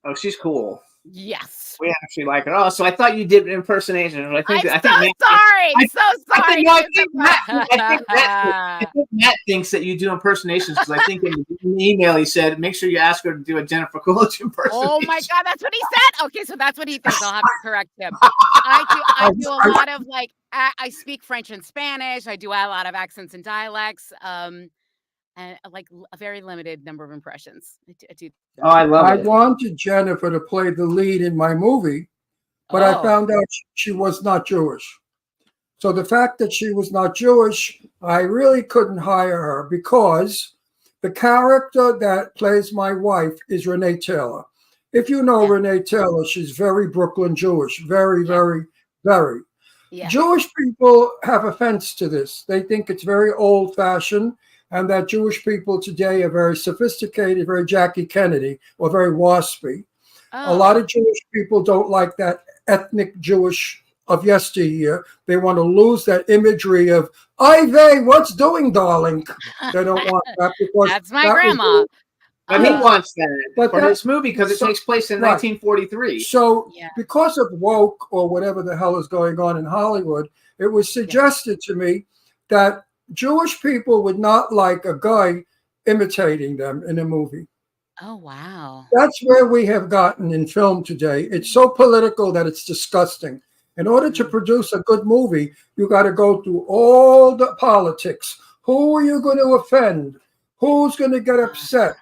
Oh, she's cool. Yes. We actually like her. Oh, so I thought you did impersonations. I think I'm Matt- sorry. I think Matt thinks that you do impersonations because I think in the email he said, make sure you ask her to do a Jennifer Coolidge impersonation. Oh my God, that's what he said. Okay, so that's what he thinks. I'll have to correct him. I do a lot of I speak French and Spanish. I do a lot of accents and dialects. And like a very limited number of impressions. I do. Oh, I love I it. wanted Jennifer to play the lead in my movie, but I found out she was not Jewish. So the fact that she was not Jewish, I really couldn't hire her because the character that plays my wife is Renee Taylor. If you know Renee Taylor, she's very Brooklyn Jewish, very, very, very. Yeah. Jewish people have offense to this. They think it's very old-fashioned and that Jewish people today are very sophisticated, very Jackie Kennedy, or very waspy. A lot of Jewish people don't like that ethnic Jewish of yesteryear. They want to lose that imagery of, Ivy, what's doing, darling? They don't want that because That's my that was grandma. But he wants that But for that- this movie because it so- takes place in right. 1943. So Yeah. because of woke or whatever the hell is going on in Hollywood, it was suggested to me that Jewish people would not like a guy imitating them in a movie. Oh wow. That's where we have gotten in film today. It's so political that it's disgusting. In order to produce a good movie, you got to go through all the politics. Who are you going to offend? Who's going to get upset?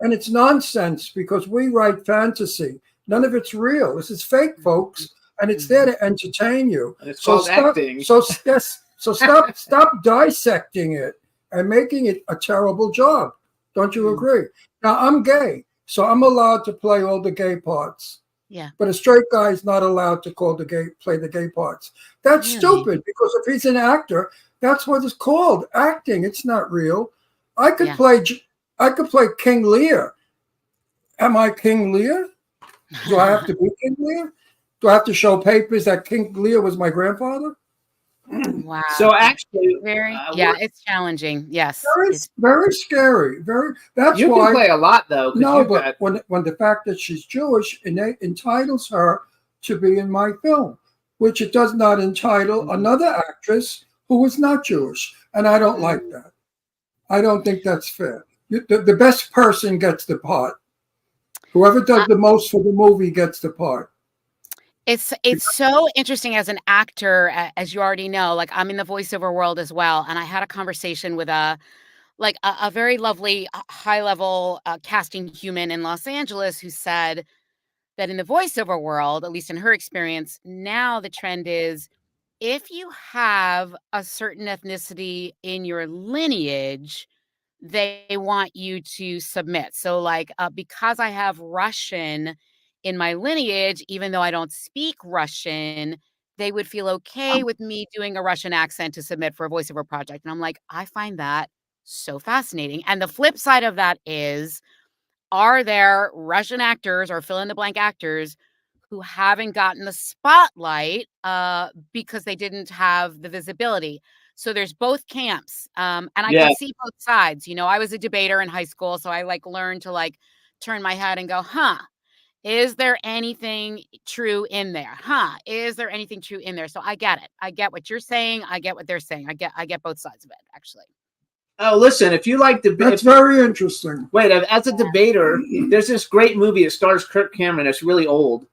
And it's nonsense because we write fantasy. None of it's real. This is fake, folks, and it's there to entertain you. And it's called acting. So stop dissecting it and making it a terrible job. Don't you agree? Now I'm gay, so I'm allowed to play all the gay parts. Yeah. But a straight guy is not allowed to play the gay parts. That's Really? stupid because if he's an actor, that's what it's called, acting. It's not real. I could play King Lear. Am I King Lear? Do I have to be King Lear? Do I have to show papers that King Lear was my grandfather? Wow. So actually, it's challenging. Yes. It's very scary. That's you why can play a lot though. 'cause no, you've but got- when the fact that she's Jewish entitles her to be in my film, which it does not entitle another actress who is not Jewish, and I don't like that. I don't think that's fair. The best person gets the part. Whoever does the most for the movie gets the part. It's so interesting as an actor, as you already know. Like, I'm in the voiceover world as well, and I had a conversation with a very lovely high level casting human in Los Angeles who said that in the voiceover world, at least in her experience, now the trend is if you have a certain ethnicity in your lineage, they want you to submit. So, like, because I have Russian in my lineage, even though I don't speak Russian, they would feel okay with me doing a Russian accent to submit for a voiceover project. And I'm like, I find that so fascinating. And the flip side of that is, are there Russian actors or fill in the blank actors who haven't gotten the spotlight because they didn't have the visibility? So there's both camps. And I Yeah. can see both sides. You know, I was a debater in high school, so I learned to turn my head and go, is there anything true in there? Is there anything true in there? So I get it. I get what you're saying. I get what they're saying. I get both sides of it, actually. Oh, listen, if you like That's very interesting. wait, as a debater, there's this great movie that stars Kirk Cameron. It's really old.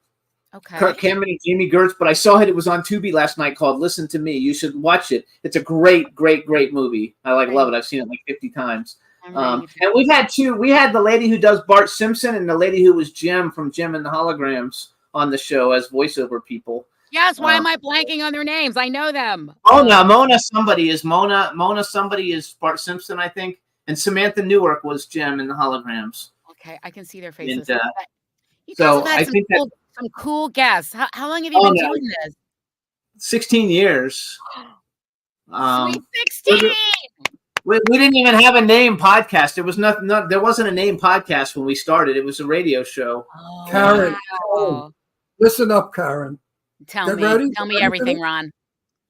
Okay. Kirk Cameron and Jamie Gertz, but I saw it. It was on Tubi last night called Listen to Me. You should watch it. It's a great, great, great movie. I love it. I've seen it 50 times. And we had the lady who does Bart Simpson and the lady who was Jim from Jim and the Holograms on the show as voiceover people. Yes, why am I blanking on their names? I know them. Mona somebody is Bart Simpson, I think. And Samantha Newark was Jim in the Holograms. Okay, I can see their faces. And, you guys so have had I think some cool guests. How long have you been doing this? 16 years. Sweet 16! We didn't even have a name podcast. There was there wasn't a name podcast when we started. It was a radio show. Oh, Karen, wow. listen up, Karen. Tell Get me. ready? Tell me Ready for everything, this? Ron.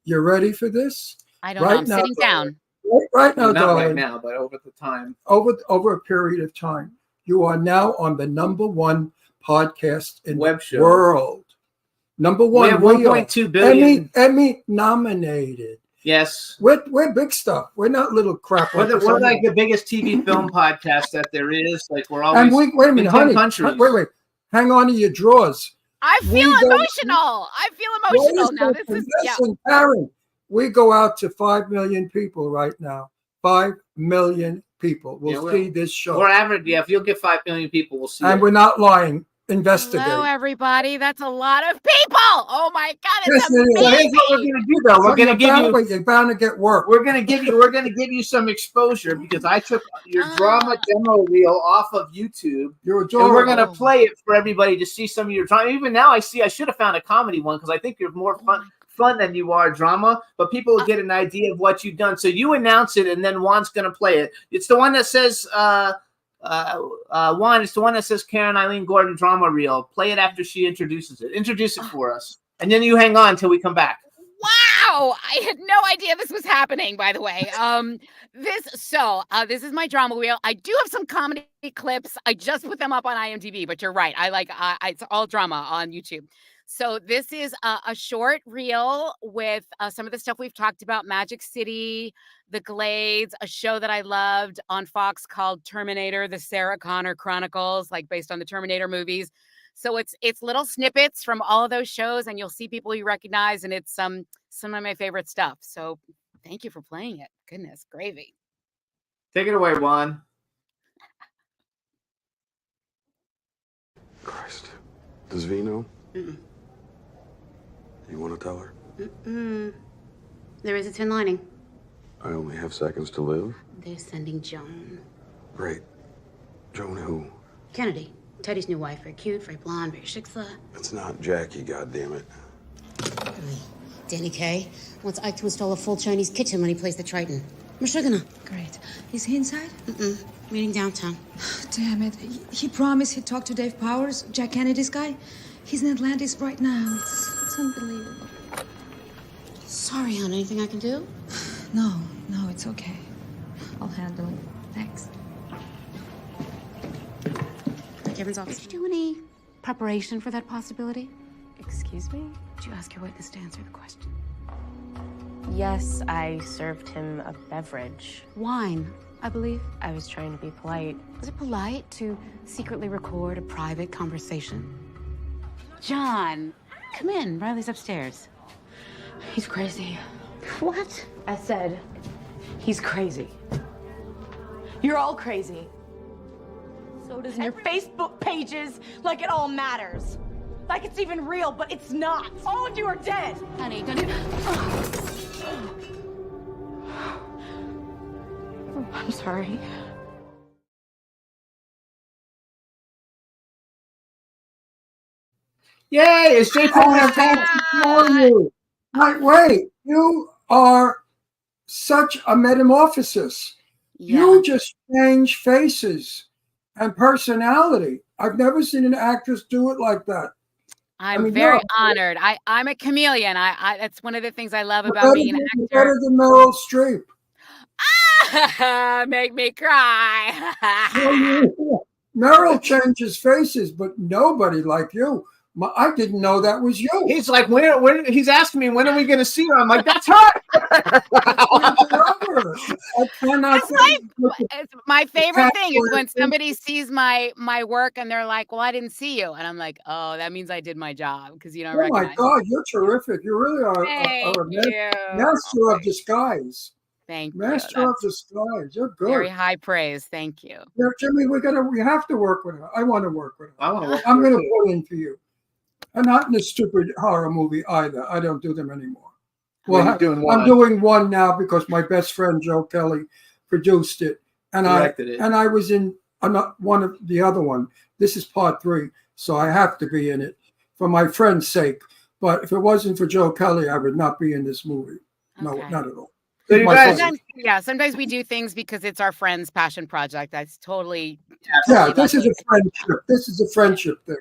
You ready for this? I don't know. I'm sitting down. Right now, Not darling. right now, but over the time. Over a period of time, you are now on the #1 podcast in Web show. the world. Number one. We have 1.2 billion. Emmy nominated. Yes. We're big stuff. We're not little crap. We're like the biggest TV film podcast that there is. Like we're always and wait a minute, in 10 honey. countries. Wait. Hang on to your drawers. I feel We go- emotional. I feel emotional now. This is Listen, Karen, we go out to 5 million people right now. 5 million people will see this show. We're average. Yeah, if you'll get 5 million people, we'll see. And it. we're not lying. Investigate. Hello, everybody. That's a lot of people. Oh my God, it's Yes, it is. So amazing. here's what we're gonna do, though. We're gonna give you. You're bound to get work. We're gonna give you some exposure because I took your drama demo reel off of YouTube. You're And we're adorable. gonna play it for everybody to see some of your drama. Even now, I should have found a comedy one because I think you're more fun than you are drama. But people will get an idea of what you've done. So you announce it, and then Juan's gonna play it. It's the one that says Juan. It's the one that says Karen Eileen Gordon drama reel. Play it after she introduces it. Introduce it for us, and then you hang on until we come back. Wow, I had no idea this was happening, by the way. This is my drama wheel. I do have some comedy clips. I just put them up on IMDb, but you're right. It's all drama on YouTube. So this is a short reel with some of the stuff we've talked about, Magic City, The Glades, a show that I loved on Fox called Terminator, the Sarah Connor Chronicles, like based on the Terminator movies. So it's little snippets from all of those shows, and you'll see people you recognize, and it's some of my favorite stuff. So thank you for playing it. Goodness, gravy. Take it away, Juan. Christ. Does V know? You want to tell her? There is a tin lining. I only have seconds to live. They're sending Joan. Great. Joan who? Kennedy. Teddy's new wife. Very cute, very blonde, very shiksa. It's not Jackie, goddammit. Danny Kaye wants Ike to install a full Chinese kitchen when he plays the Triton. Mashugana. Great. Is he inside? Meeting downtown. Damn it. He promised he'd talk to Dave Powers, Jack Kennedy's guy. He's in Atlantis right now. It's unbelievable. Sorry, hon. Anything I can do? No, it's okay. I'll handle it. Thanks. Kevin's office. Did you do any preparation for that possibility? Excuse me? Did you ask your witness to answer the question? Yes, I served him a beverage. Wine. I believe. I was trying to be polite. Was it polite to secretly record a private conversation? John, come in. Riley's upstairs. He's crazy. What? I said, he's crazy. You're all crazy. So does your Facebook pages, like it all matters. Like it's even real, but it's not. All of you are dead. Honey, don't you... I'm sorry. Yay! It's J. Oh, I have to tell you. Wait, you are such a metamorphosis. Yeah. You just change faces and personality. I've never seen an actress do it like that. I'm mean, very no. honored. I'm a chameleon. I that's one of the things I love You're about being an you're actor. better than Meryl Streep. Make me cry. Meryl changes faces, but nobody like you. I didn't know that was you. He's like, when he's asking me, when are we going to see her? I'm like, that's her. I cannot. It's my favorite thing is when Catchphrase. somebody sees my work and they're like, "Well, I didn't see you," and I'm like, "Oh, that means I did my job because you don't Oh my recognize." God, you're terrific. You really are Thank a you. master of disguise. Thank you. Master of That's disguise. You're good. very high praise. Thank you. Yeah, Jimmy, we have to work with her. I want to work with her. I want to work I'm with going her, to put in for you. And not in a stupid horror movie either. I don't do them anymore. Well, Well, you're doing one. I'm doing one now because my best friend Joe Kelly produced it, and Directed it. I was in one of the other one. This is part 3, so I have to be in it for my friend's sake. But if it wasn't for Joe Kelly, I would not be in this movie. No, Okay. not at all. So He's you my guys- friend. Sometimes we do things because it's our friend's passion project. That's totally. Yeah, totally this is lovely. a friendship. This is a friendship thing.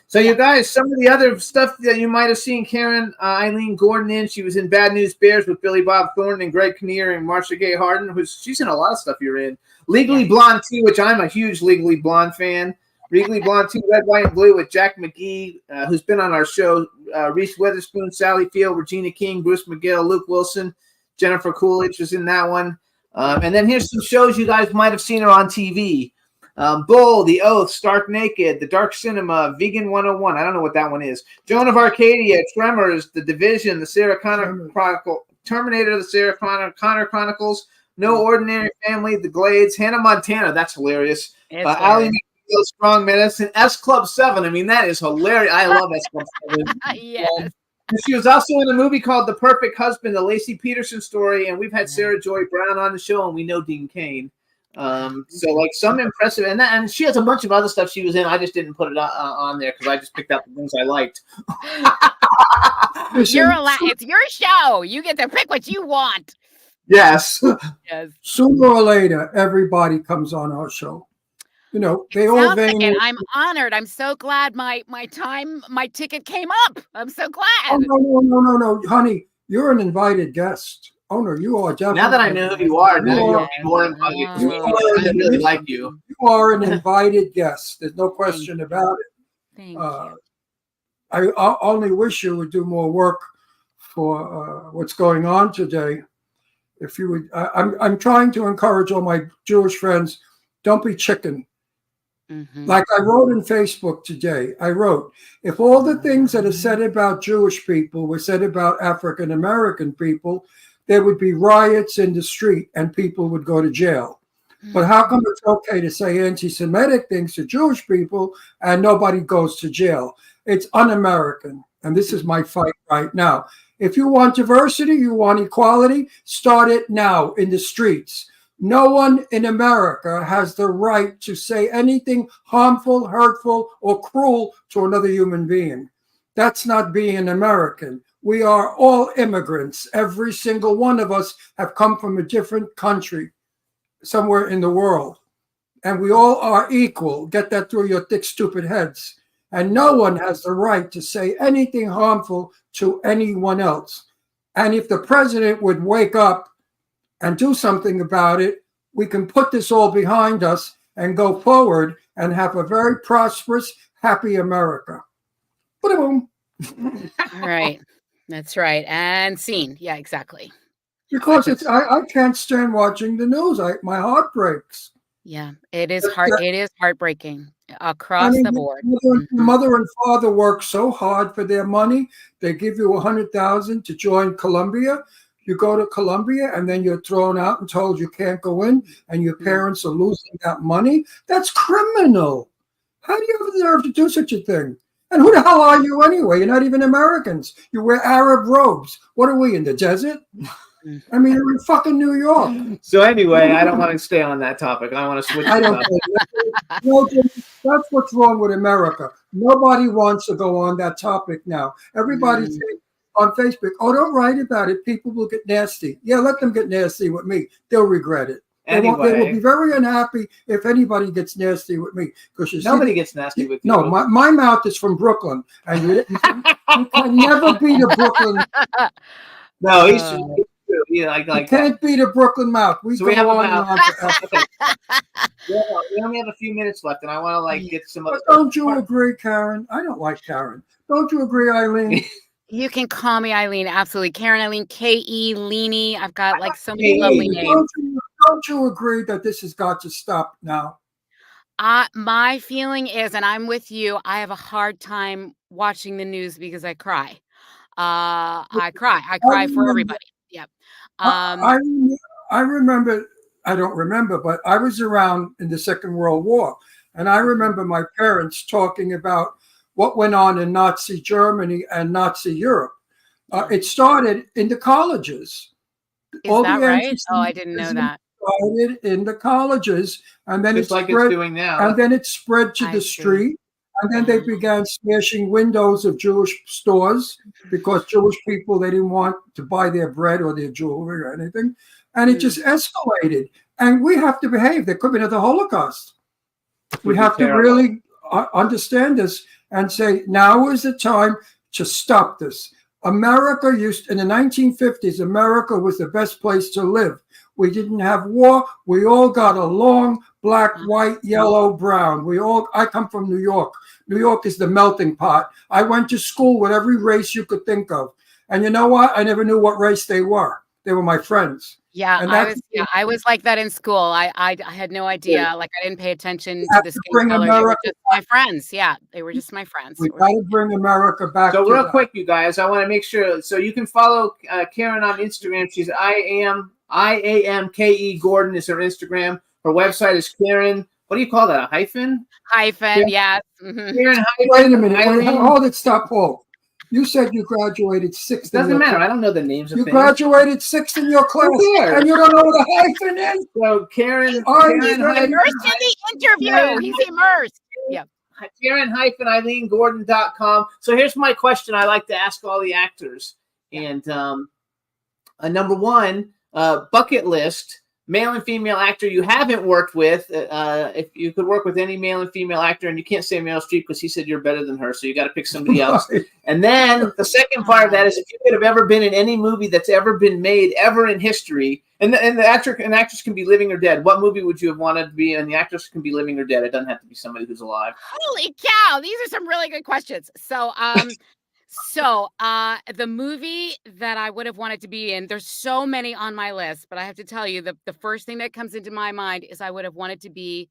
So you guys, some of the other stuff that you might have seen Karen Eileen Gordon in, she was in Bad News Bears with Billy Bob Thornton and Greg Kinnear and Marcia Gay Harden. She's in a lot of stuff you're in. Legally Blonde 2, which I'm a huge Legally Blonde fan. Legally Blonde 2, Red, White, and Blue with Jack McGee, who's been on our show. Reese Witherspoon, Sally Field, Regina King, Bruce McGill, Luke Wilson, Jennifer Coolidge was in that one. And then here's some shows you guys might have seen her on TV. Bull, The Oath, Stark Naked, The Dark Cinema, Vegan 101. I don't know what that one is. Joan of Arcadia, Tremors, The Division, The Sarah Connor Chronicle, Terminator, The Sarah Connor Chronicles, No Ordinary Family, The Glades, Hannah Montana. That's hilarious. It's Ally hilarious. McBeal, Strong Medicine, S Club 7. I mean, that is hilarious. I love S Club 7. Yes. And she was also in a movie called The Perfect Husband, the Lacey Peterson story. And we've had Sarah Joy Brown on the show, and we know Dean Cain. So like some impressive, and she has a bunch of other stuff she was in. I just didn't put it on there because I just picked out the things I liked. It's your show. You get to pick what you want. Yes. Yes. Sooner or later, everybody comes on our show. You know, they all Sounds like vain. it. I'm honored. I'm so glad my ticket came up. I'm so glad. Oh, no, honey, you're an invited guest. Oh no, you are definitely. Now that I know who you are, now You you're are- more invited. You I are- really like you. You are an invited guest. There's no question about it. Thank Uh, you. I only wish you would do more work for what's going on today. If you would, I'm trying to encourage all my Jewish friends. Don't be chicken. Mhm. Like I wrote in Facebook today, I wrote, if all the things that are said about Jewish people were said about African American people, there would be riots in the street and people would go to jail. But how come it's okay to say anti-Semitic things to Jewish people and nobody goes to jail? It's un-American. And this is my fight right now. If you want diversity, you want equality, start it now in the streets. No one in America has the right to say anything harmful, hurtful, or cruel to another human being. That's not being an American. We are all immigrants. Every single one of us have come from a different country, somewhere in the world. And we all are equal. Get that through your thick, stupid heads. And no one has the right to say anything harmful to anyone else. And if the president would wake up and do something about it, we can put this all behind us and go forward and have a very prosperous, happy America. Boom. All right. That's right. And scene. Yeah, exactly. because I can't stand watching the news. My heart breaks. Yeah, it is But, it is heartbreaking across the board. Mother and father work so hard for their money. They give you $100,000 to join Columbia. You go to Columbia and then you're thrown out and told you can't go in, and your parents are losing that money. That's criminal. How do you have the nerve to do such a thing? And who the hell are you anyway? You're not even Americans. You wear Arab robes. What are we, in the desert? I mean, you're in fucking New York. So anyway, I don't want to stay on that topic. I want to switch. I don't. No, that's what's wrong with America. Nobody wants to go on that topic now. Everybody's saying on Facebook, "Oh, don't write about it. People will get nasty." Yeah, let them get nasty with me. They'll regret it. They will be very unhappy if anybody gets nasty with me, because nobody gets nasty with you. No, my mouth is from Brooklyn, and you can never beat a Brooklyn. No, he's true. Yeah, you can't beat a Brooklyn mouth. We have okay. We only have a few minutes left, and I want to get some other. Don't you agree, Karen? I don't like Karen. Don't you agree, Eileen? You can call me Eileen. Absolutely, Karen Eileen, K-E Leanie. I've got so many lovely names. Don't you agree that this has got to stop now? My feeling is, and I'm with you, I have a hard time watching the news because I cry. I cry for everybody. Yep. I remember, I don't remember, but I was around in the Second World War, and I remember my parents talking about what went on in Nazi Germany and Nazi Europe. It started in the colleges. Is that right? Oh, I didn't know that. Started in the colleges, and then it's doing now. And then it spread to the street. And then they began smashing windows of Jewish stores because Jewish people, they didn't want to buy their bread or their jewelry or anything. And it just escalated. And we have to behave. There could be another Holocaust. We have to really understand this and say, now is the time to stop this. America in the 1950s, America was the best place to live. We didn't have war. We all got along, black, white, yellow, brown. I come from New York. New York is the melting pot. I went to school with every race you could think of. And you know what? I never knew what race they were. They were my friends. Yeah, I was like that in school. I had no idea. I didn't pay attention to the skin color. They were just my friends. Yeah, they were just my friends. We got to bring America back. So real quick, you guys, I want to make sure. So you can follow Karen on Instagram. She's IAMKE Gordon is her Instagram. Her website is Karen. What do you call that? A hyphen? Hyphen, yes. Mm-hmm. Karen, wait a minute. Hold it. Stop, Paul. You said you graduated sixth. Doesn't matter. I don't know the names of things. You graduated sixth in your class, and you don't know what a hyphen is. So Karen, immersed in the interview. He's immersed. Yeah. Karen-EileenGordon.com. So here's my question. I like to ask all the actors, and number one, bucket list. Male and female actor you haven't worked with. If you could work with any male and female actor, and you can't say Meryl Streep because he said you're better than her, so you got to pick somebody else. And then the second part of that is if you could have ever been in any movie that's ever been made ever in history, and the actor and actress can be living or dead. What movie would you have wanted to be in? The actress can be living or dead. It doesn't have to be somebody who's alive. Holy cow! These are some really good questions. So, the movie that I would have wanted to be in, there's so many on my list, but I have to tell you, the first thing that comes into my mind is I would have wanted to be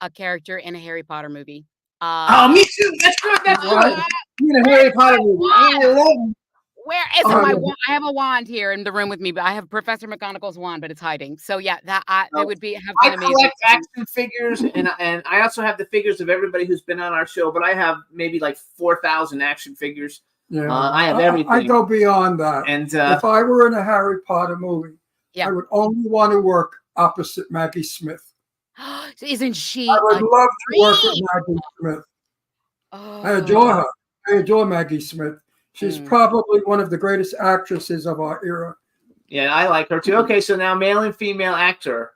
a character in a Harry Potter movie. Me too. That's good. That's good. In a Harry Potter movie. Where is my wand? I have a wand here in the room with me, but I have Professor McGonagall's wand, but it's hiding. So yeah, it would be have been amazing. I collect action figures, and I also have the figures of everybody who's been on our show, but I have maybe 4,000 action figures. Yeah, I have everything. I go beyond that. And if I were in a Harry Potter movie, I would only want to work opposite Maggie Smith. Isn't she? I would love to work with Maggie Smith. Oh. I adore her. I adore Maggie Smith. She's probably one of the greatest actresses of our era. Yeah, I like her too. Okay, so now male and female actor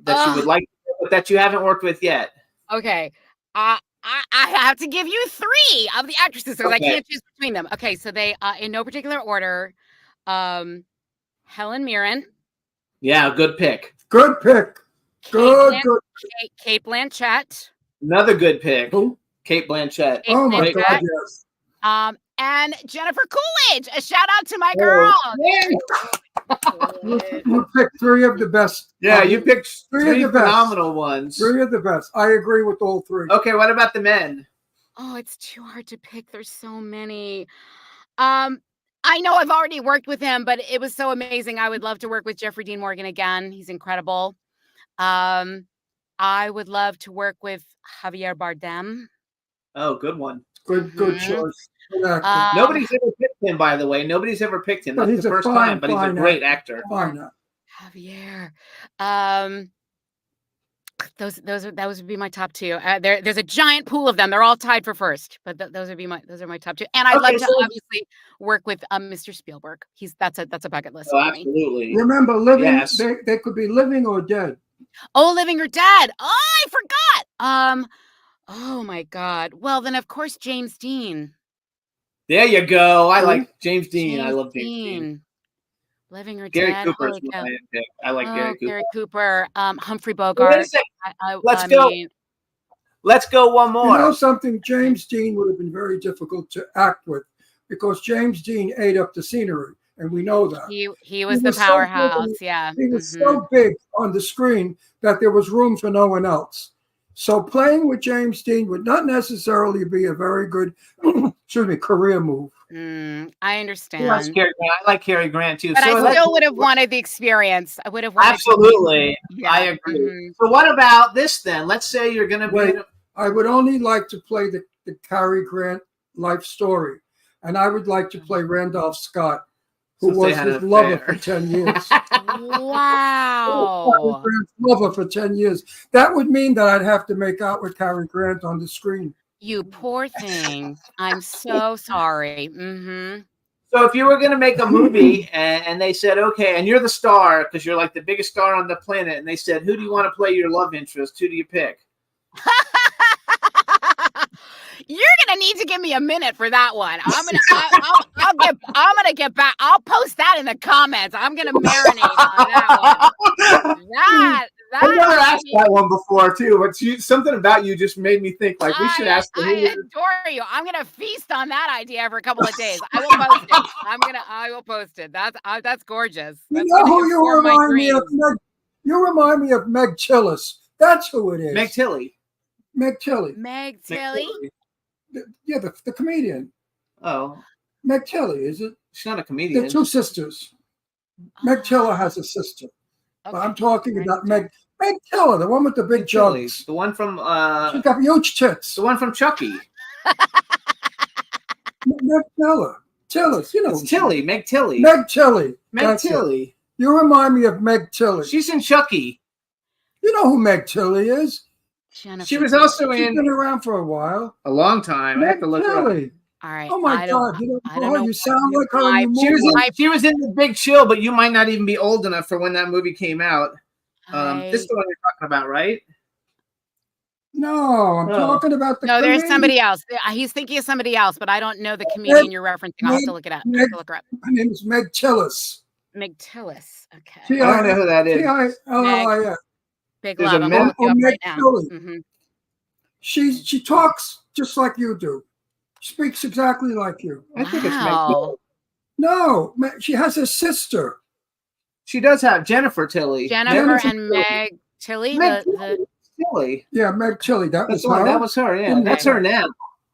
that you would like, but that you haven't worked with yet. Okay. I have to give you 3 of the actresses because I can't choose between them. Okay, so they, in no particular order, Helen Mirren. Yeah, good pick. Good pick. Good. Cate Blanchett. Another good pick. Who? Cate Blanchett. Oh my God, yes. and Jennifer Coolidge. A shout out to my girl. You picked three of the best. Yeah, you picked three of the best. phenomenal ones. Three of the best. I agree with all three. Okay, what about the men? Oh, it's too hard to pick. There's so many. I know I've already worked with him, but it was so amazing. I would love to work with Jeffrey Dean Morgan again. He's incredible. I would love to work with Javier Bardem. Oh, good one. Good choice. Good actor. Nobody's ever picked him, by the way. Nobody's ever picked him. But That's he's the a first fine, time, but he's a fine great actor. Fine. Javier. Those would be my top two. There's a giant pool of them. They're all tied for first, but those are my top two. And I'd love to obviously work with Mr. Spielberg. That's a bucket list. Oh, for me. absolutely. Remember, living. Yes. They could be living or dead. Oh, living or dead. Oh, I forgot. Oh my God. Well, then of course James Dean. There you go. I like James Dean. I love James Dean. Living or Gary dead. Cooper is my pick. I like Gary Cooper. Humphrey Bogart. Let's go. Let's go one more. You know something? James Dean would have been very difficult to act with because James Dean ate up the scenery, and we know that. He was the powerhouse. Yeah. He was so big on the screen that there was room for no one else. So playing with James Dean would not necessarily be a very good, career move. I understand. I like Cary Grant too. But I still would have wanted the experience. I would have wanted. Absolutely, Yeah. I agree. So what about this then? Let's say you're going to be. I would only like to play the Cary Grant life story, and I would like to play Randolph Scott, who was his lover for 10 years. Wow. Lover for 10 years. That would mean that I'd have to make out with Cary Grant on the screen. You poor thing. I'm so sorry. So if you were going to make a movie and they said, okay, and you're the star because you're like the biggest star on the planet, and they said, who do you want to play your love interest? Who do you pick? You're gonna need to give me a minute for that one. I'm gonna get back. I'll post that in the comments. I'm gonna marinate on that one. I've never asked that one before too, but something about you just made me think like we should ask. I adore you. I'm gonna feast on that idea for a couple of days. I will post it. I will post it. That's gorgeous. You know who you remind me of? You remind me of Meg Tillis. That's who it is. Meg Tilly. Meg Tilly. Meg Tilly. Yeah, the comedian. Oh. Meg Tilly, is it? She's not a comedian. They're two sisters. Meg Tiller has a sister. Okay. But I'm talking about Meg Tiller, the one with the big jugs. The one from she's got huge tits. The one from Chucky. Meg Tiller. Tillis, you know. It's Tilly, Meg Tilly. Meg Tilly. Meg Tilly. You remind me of Meg Tilly. She's in Chucky. You know who Meg Tilly is? She was also She's been around for a while. A long time. I have to look her up. All right. Oh my God! You sound like her. She was in The Big Chill, but you might not even be old enough for when that movie came out. This is the one you're talking about, right? No, I'm talking about the. No, there's somebody else. He's thinking of somebody else, but I don't know the comedian you're referencing. I'll have to look it up. Her name is Meg Tillis. Meg Tillis. Okay. I don't know who that is. T-I-L-L-I-S. Big love. I'm gonna look you up right now. She talks just like you do. Speaks exactly like you. I think it's Meg Tilly. No, she has a sister. She does have Jennifer Tilly. Jennifer and Meg Tilly. Tilly. Yeah, Meg Tilly. That was her. That was her. Yeah, that's her now.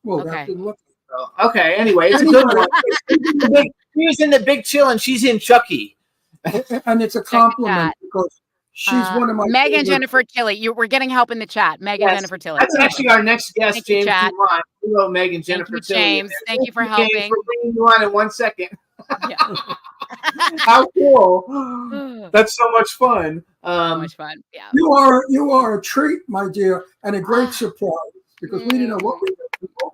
Well, that didn't look. Okay. Anyway, it's a good one. She was in The Big Chill, and she's in Chucky. And it's a compliment because she's one of my. Meg and Jennifer Tilly. We're getting help in the chat. Meg and Jennifer Tilly. That's actually our next guest, Thank James. You, Meg and Jennifer Tilly. James, thank you for helping. James, we're bringing you on in 1 second. How cool! That's so much fun. So much fun. Yeah. You are a treat, my dear, and a great surprise because we didn't know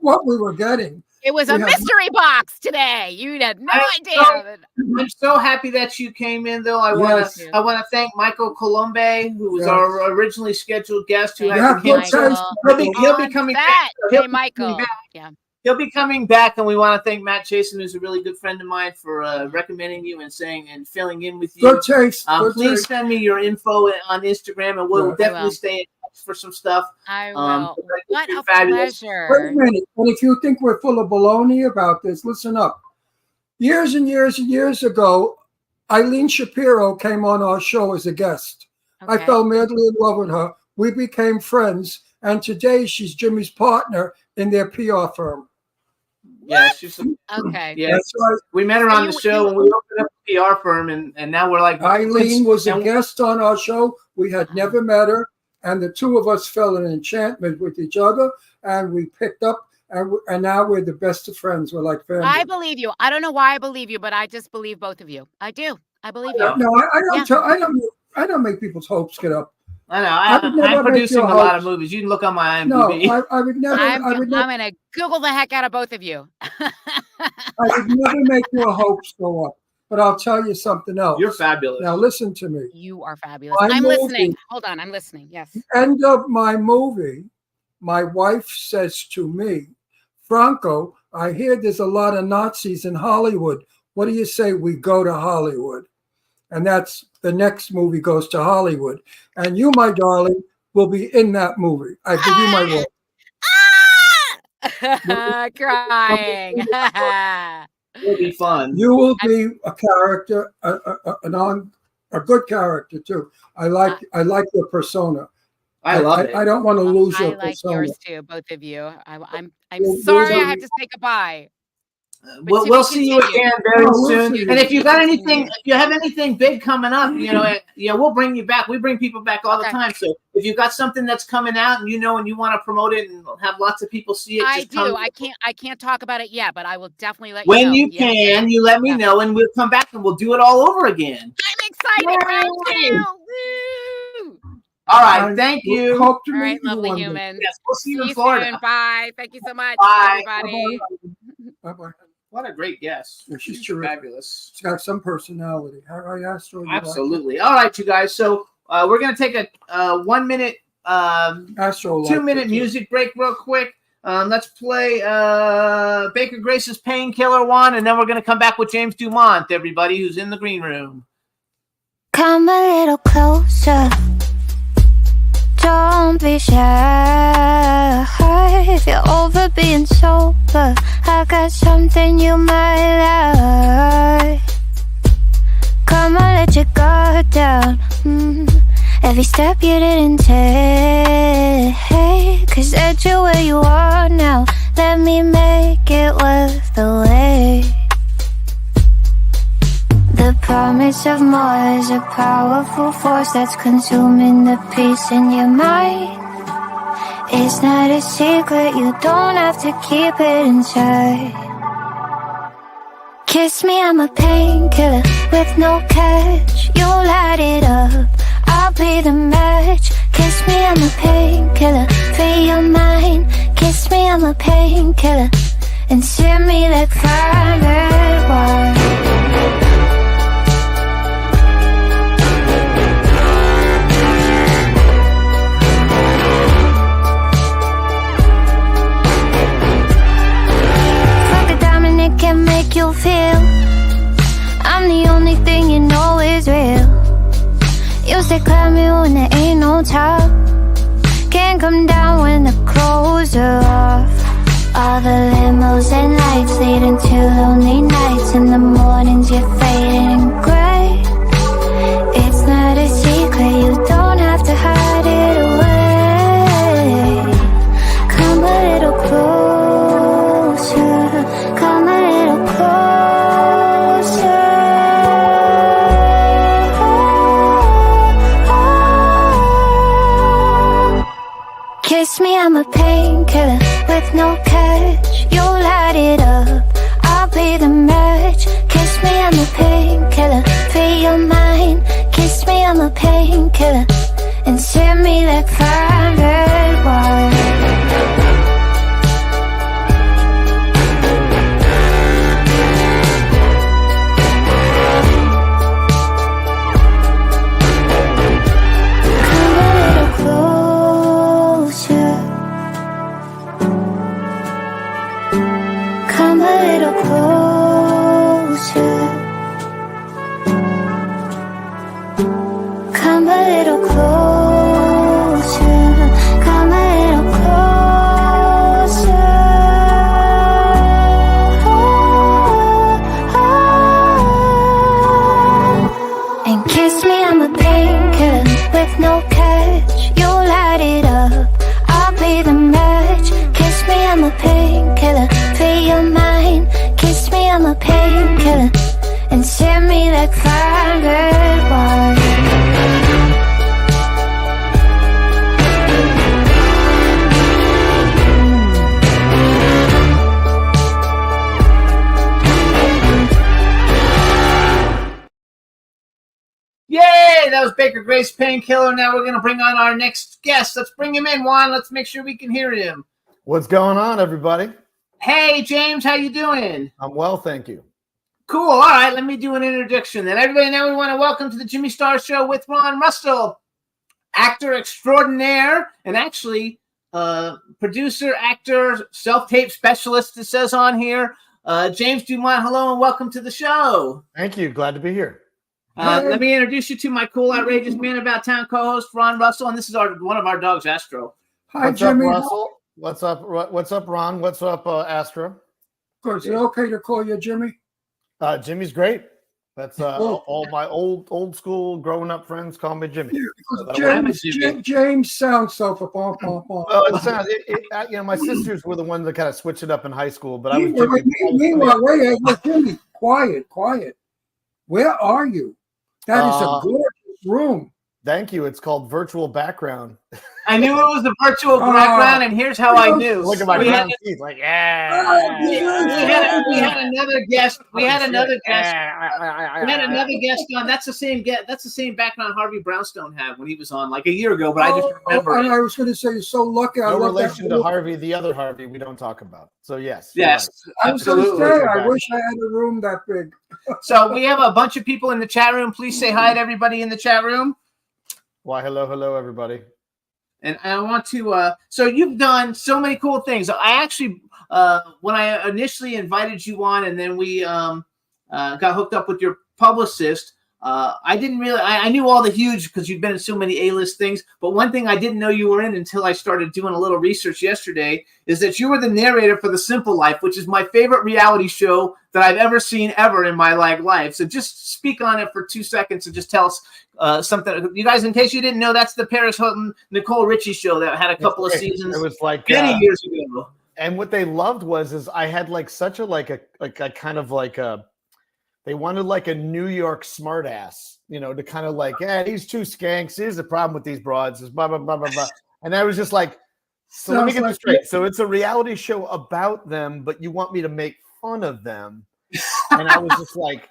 what we were getting. It was a mystery box today. You had no idea. I'm so happy that you came in, though. I want to thank Michael Colombe, who was our originally scheduled guest. Who he'll be coming back. Hey, Michael. He'll be coming back, and we want to thank Matt Chasen, who's a really good friend of mine, for recommending you and filling in with you. Good taste. Please send me your info on Instagram, and we'll definitely stay in touch. for some stuff. I will. What you're a fabulous. Wait a pleasure. minute. And if you think we're full of baloney about this, listen up. Years and years and years ago, Eileen Shapiro came on our show as a guest. I Okay. fell madly in love with her. We became friends, and today she's Jimmy's partner in their PR firm. Yeah, she's Okay. yeah. That's right. We met her So on the show when we opened up a PR firm, and now we're like Eileen was a and- guest on our show. We had never met her, and the two of us fell in enchantment with each other, and we picked up, and now we're the best of friends. We're like family. I believe you. I don't know why I believe you, but I just believe both of you. I do. I believe you. No, I don't. Yeah. I don't make people's hopes get up. I know. I would never I'm make producing your a lot of hopes. movies. You can look on my No, IMDb. I would never. I'm I would never. going to Google the heck out of both of you. I would never make your hopes go up. But I'll tell you something else. You're fabulous. Now listen to me. You are fabulous. My I'm movie- listening. Hold on. I'm listening. Yes. End of my movie, my wife says to me, Franco, I hear there's a lot of Nazis in Hollywood. What do you say we go to Hollywood? And that's the next movie goes to Hollywood. And you, my darling, will be in that movie. I give you my word. Crying. It'll be fun. You will be a character, a good character too. I like your persona. I love it. I don't want to lose I your like persona. yours too, both of you. I'm Those sorry I are- have to say goodbye. We'll, to we'll be see you continued. again very Oh, we'll soon. see you. And if you To got be anything, continued. if you have anything big coming up, we'll bring you back. We bring people back all the Okay. time. So if you've got something that's coming out and and you want to promote it and have lots of people see it, I just do. come. I can't talk about it yet, but I will definitely let you When know. you Yeah, can, you let me Yeah. know, and we'll come back and we'll do it all over again. I'm excited. Thank Yay. you. Woo. All right, I thank you. Hope to All meet right, you lovely one day. humans. Yes, we'll see you See in you Florida. soon. Bye. Thank you so much, Bye. everybody. Bye-bye. What a great guest. Yeah, she's terrific. Fabulous. She's got some personality. I asked her. Absolutely. All right, you guys. So we're gonna take a 1 minute, Astro 2 minute music break real quick. Let's play Baker Grace's Painkiller 1, and then we're gonna come back with James Dumont, everybody who's in the green room. Come a little closer. Don't be shy. If you're over being sober, I got something you might like. Come on, let your guard down. Every step you didn't take, 'cause that's you where you are now. Let me make it worth the wait. The promise of more is a powerful force that's consuming the peace in your mind. It's not a secret, you don't have to keep it inside. Kiss me, I'm a painkiller with no catch. You light it up, I'll be the match. Kiss me, I'm a painkiller for your mind. Kiss me, I'm a painkiller, and send me like fine red wine. It can make you feel I'm the only thing you know is real. You stay climbing when there ain't no top. Can't come down when the clothes are off. All the limos and lights leading to lonely nights. In the mornings you're fading gray. It's not a secret, you don't have to hide it away. Come a little closer. Come a little closer. Kiss me, I'm a painkiller with no catch. You light it up, I'll be the match. Kiss me, I'm a painkiller. was Baker Grace Painkiller. Now we're going to bring on our next guest. Let's bring him in, Juan. Let's make sure we can hear him. What's going on, everybody? Hey, James, how you doing? I'm well, thank you. Cool. All right, let me do an introduction then. Everybody, now we want to welcome to the Jimmy Star Show with Ron Russell, actor extraordinaire, and actually producer, actor, self-tape specialist, it says on here. James Dumont, hello and welcome to the show. Thank you. Glad to be here. Let me introduce you to my cool, outrageous man about town co-host, Ron Russell, and this is one of our dogs, Astro. Hi, What's Jimmy. up, Russell? What's up? What's up, Ron? What's up, Astro? Of course, is it okay to call you Jimmy? Jimmy's great. That's all my old school growing up friends call me Jimmy. James sounds so. It sounds. My sisters were the ones that kind of switched it up in high school, but I was. Meanwhile, wait, Jimmy, quiet. Where are you? That is a gorgeous room. Thank you. It's called virtual background. I knew it was a virtual background, and here's how I knew. Look at my brown teeth. Like, yeah. We had another guest. We had another guest on. That's the same background Harvey Brownstone had when he was on like a year ago. But I just remember. And I was going to say, you're so lucky. No relation to Harvey, the other Harvey we don't talk about. So yes. Yes, right. absolutely. I wish I had a room that big. So we have a bunch of people in the chat room. Please say hi to everybody in the chat room. Why, hello, everybody. And I want to, so you've done so many cool things. I actually, when I initially invited you on and then we got hooked up with your publicist, I didn't really, I knew all the huge because you've been in so many A-list things. But one thing I didn't know you were in until I started doing a little research yesterday is that you were the narrator for The Simple Life, which is my favorite reality show that I've ever seen ever in my life. So just speak on it for 2 seconds and just tell us something. You guys, in case you didn't know, that's the Paris Hilton, Nicole Richie show that had a couple of seasons. It was like many years ago. And what they loved was I had like such a kind of like a, they wanted like a New York smartass, to kind of like, he's too skanks. Here's the problem with these broads. Is blah, blah, blah, blah, blah. And I was just like, so let me get this straight. So it's a reality show about them, but you want me to make fun of them. And I was just like,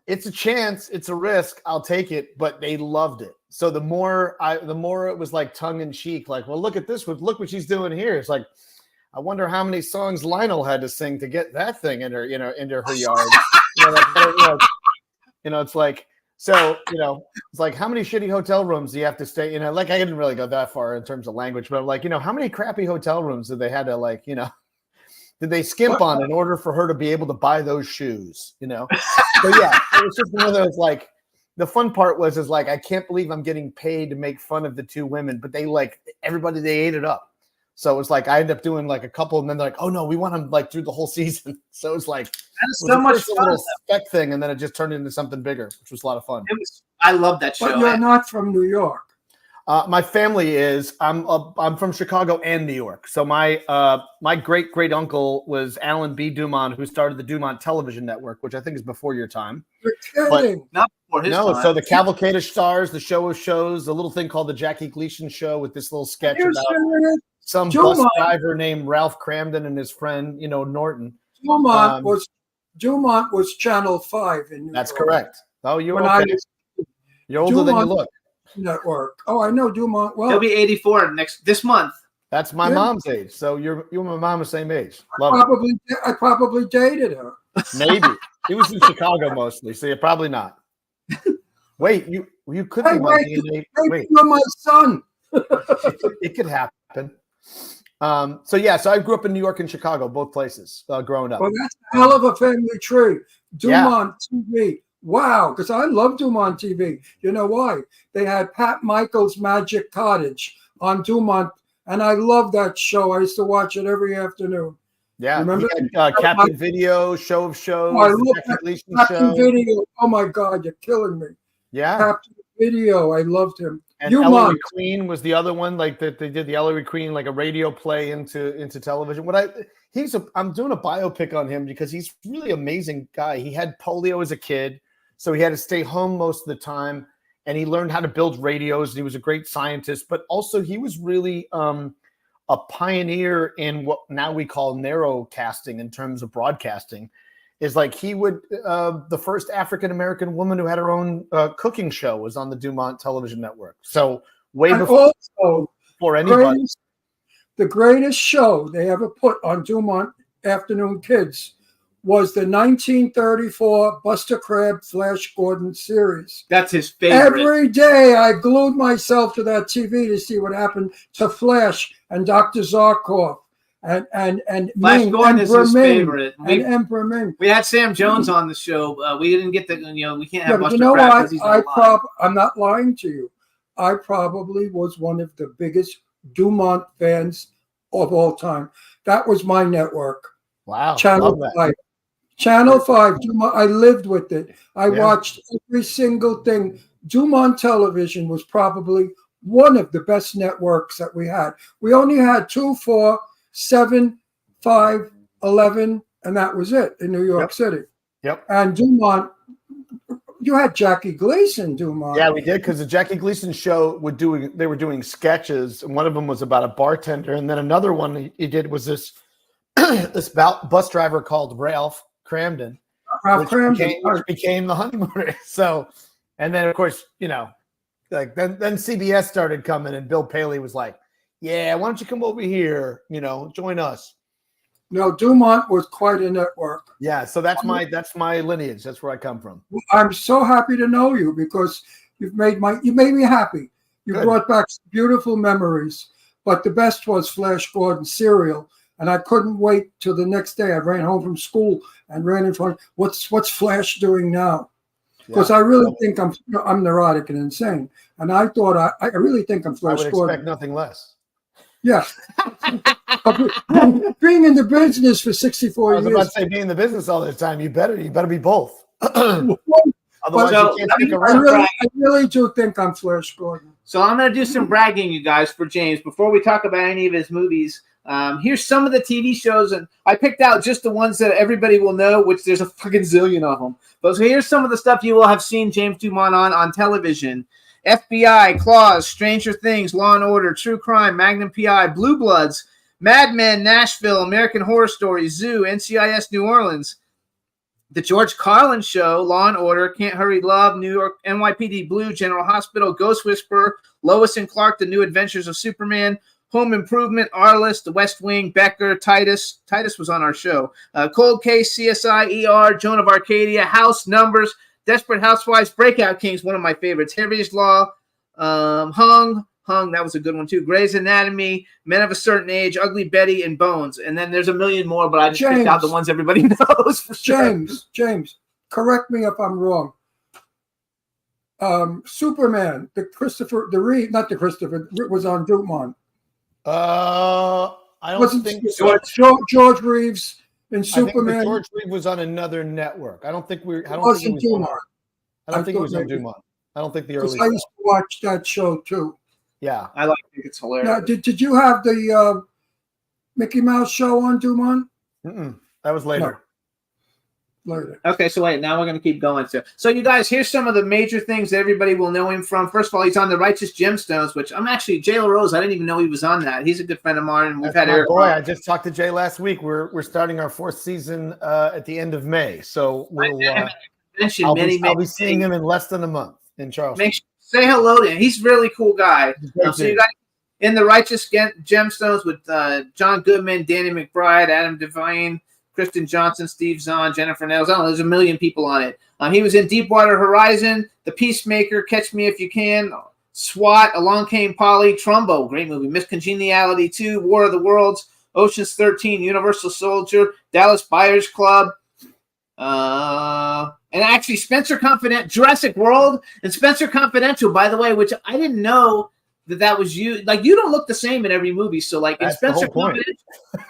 it's a chance, it's a risk, I'll take it. But they loved it. So the more it was like tongue in cheek, like, well, look at this, look what she's doing here. It's like, I wonder how many songs Lionel had to sing to get that thing in her, into her yard. It's like, so, it's like, how many shitty hotel rooms do you have to stay? Like, I didn't really go that far in terms of language, but I'm like, how many crappy hotel rooms did they had to like, did they skimp on in order for her to be able to buy those shoes? So yeah, it was just one of those, like, the fun part was like, I can't believe I'm getting paid to make fun of the two women, but they they ate it up. So it was like, I ended up doing like a couple, and then they're like, oh no, we want them like through the whole season. So it was like, that's so much fun. Little spec thing, and then it just turned into something bigger, which was a lot of fun. I love that show. But you're not from New York. My family is. I'm from Chicago and New York. So my great uncle was Alan B. Dumont, who started the Dumont Television Network, which I think is before your time. You're kidding. Not before his time. So the Cavalcade of Stars, the Show of Shows, a little thing called the Jackie Gleason Show with this little sketch about some bus driver named Ralph Cramden and his friend, Norton. Dumont was Channel 5 in New York. That's correct. Oh, you're okay. You're older than you look. Network. Oh, I know Dumont well. He'll be 84 this month. That's my mom's age. So you and my mom are the same age. I probably dated her. Maybe. He was in Chicago mostly, so you're probably not. Wait, you could be my DNA. Wait, you're my son. It could happen. So I grew up in New York and Chicago, both places, growing up. Well, that's a hell of a family tree. Dumont TV. Wow, because I love Dumont TV. You know why? They had Pat Michael's Magic Cottage on Dumont, and I love that show. I used to watch it every afternoon. Yeah, remember Captain Video, Show of Shows, I love Captain Video. Oh my God, you're killing me. Yeah, Captain Video, I loved him. And Ellery Queen was the other one, like that they did the Ellery Queen, like a radio play into television. I'm doing a biopic on him because he's a really amazing guy. He had polio as a kid, so he had to stay home most of the time, and he learned how to build radios. And he was a great scientist, but also he was really a pioneer in what now we call narrowcasting in terms of broadcasting. is like he would the first African American woman who had her own cooking show was on the Dumont television network. So way And before also, anybody. the greatest show they ever put on Dumont Afternoon Kids was the 1934 Buster Crabbe Flash Gordon series. That's his favorite. Every day I glued myself to that TV to see what happened to Flash and Dr. Zarkov and Flash Ming, Gordon is Emperor his Ming, favorite. and Emperor Ming. We had Sam Jones on the show. We didn't get the, we can't have Yeah, but Buster you know Crabbe what? because he's not alive. I'm not lying to you. I probably was one of the biggest Dumont fans of all time. That was my network. Wow. Channel love that. 5. Channel 5. Dumont, I lived with it. I Yeah. watched every single thing. Dumont Television was probably one of the best networks that we had. We only had 2, 4, 7, 5, 11, and that was it in New York City. Yep. And Dumont, you had Jackie Gleason, Dumont. Yeah, we did because the Jackie Gleason show they were doing sketches, and one of them was about a bartender, and then another one he did was this this bus driver called Ralph Cramden, which became the Honeymooners. So, and then of course like then CBS started coming, and Bill Paley was like, "Yeah, why don't you come over here? Join us." No, Dumont was quite a network. Yeah, so that's my lineage. That's where I come from. I'm so happy to know you because you made me happy. You Good. brought back some beautiful memories. But the best was Flash Gordon serial, and I couldn't wait till the next day. I ran home from school and ran in front. What's Flash doing now? Because I really think I'm neurotic and insane, and I thought I really think I'm I Flash would Gordon. expect nothing less. Yeah. Being in the business for 64 I was years. about to say, being in the business all the time, you better be both. Otherwise, So, you can't stick I around. really do think I'm Flash Gordon. So I'm going to do some bragging, you guys, for James. Before we talk about any of his movies, here's some of the TV shows, and I picked out just the ones that everybody will know, which there's a fucking zillion of them. But so here's some of the stuff you will have seen James Dumont on television. FBI, Claws, Stranger Things, Law & Order, True Crime, Magnum P.I., Blue Bloods, Mad Men, Nashville, American Horror Story, Zoo, NCIS New Orleans, The George Carlin Show, Law & Order, Can't Hurry Love, New York, NYPD Blue, General Hospital, Ghost Whisperer, Lois and Clark, The New Adventures of Superman, Home Improvement, Arliss, The West Wing, Becker, Titus. Titus was on our show. Cold Case, CSI, ER, Joan of Arcadia, House, Numbers, Desperate Housewives, Breakout Kings, one of my favorites, Harry's Law, Hung, that was a good one too, Grey's Anatomy, Men of a Certain Age, Ugly Betty, and Bones. And then there's a million more, but I just picked out the ones everybody knows for sure. James, correct me if I'm wrong. Superman, was on Dumont. I don't Wasn't think George Reeves in Superman. I think George Reeves was on another network. I don't think he was Dumont. I don't think he was on Dumont. I don't think the early. I used to watch that show too. Yeah, I like it. It's hilarious. Now, did you have the Mickey Mouse show on Dumont? That was later. Later. Okay, so wait, now we're going to keep going. So you guys, here's some of the major things that everybody will know him from. First of all, he's on The Righteous Gemstones, which I'm actually, Jay LaRose, I didn't even know he was on that. He's a good friend of mine, and we've had Eric. Boy, I just talked to Jay last week. We're starting our 4th season at the end of May. So I'll be seeing him in less than a month in Charleston. Say hello to him. He's a really cool guy. So you guys in The Righteous Gemstones with John Goodman, Danny McBride, Adam Devine, Kristen Johnson, Steve Zahn, Jennifer Nails. I don't know. There's a million people on it. He was in Deepwater Horizon, The Peacemaker, Catch Me If You Can, SWAT, Along Came Polly, Trumbo, great movie, Miss Congeniality 2, War of the Worlds, Ocean's 13, Universal Soldier, Dallas Buyers Club, and actually Spencer Confidential, Jurassic World, and Spencer Confidential, by the way, which I didn't know that was you. Like, you don't look the same in every movie. So, like, in Spencer Confidential,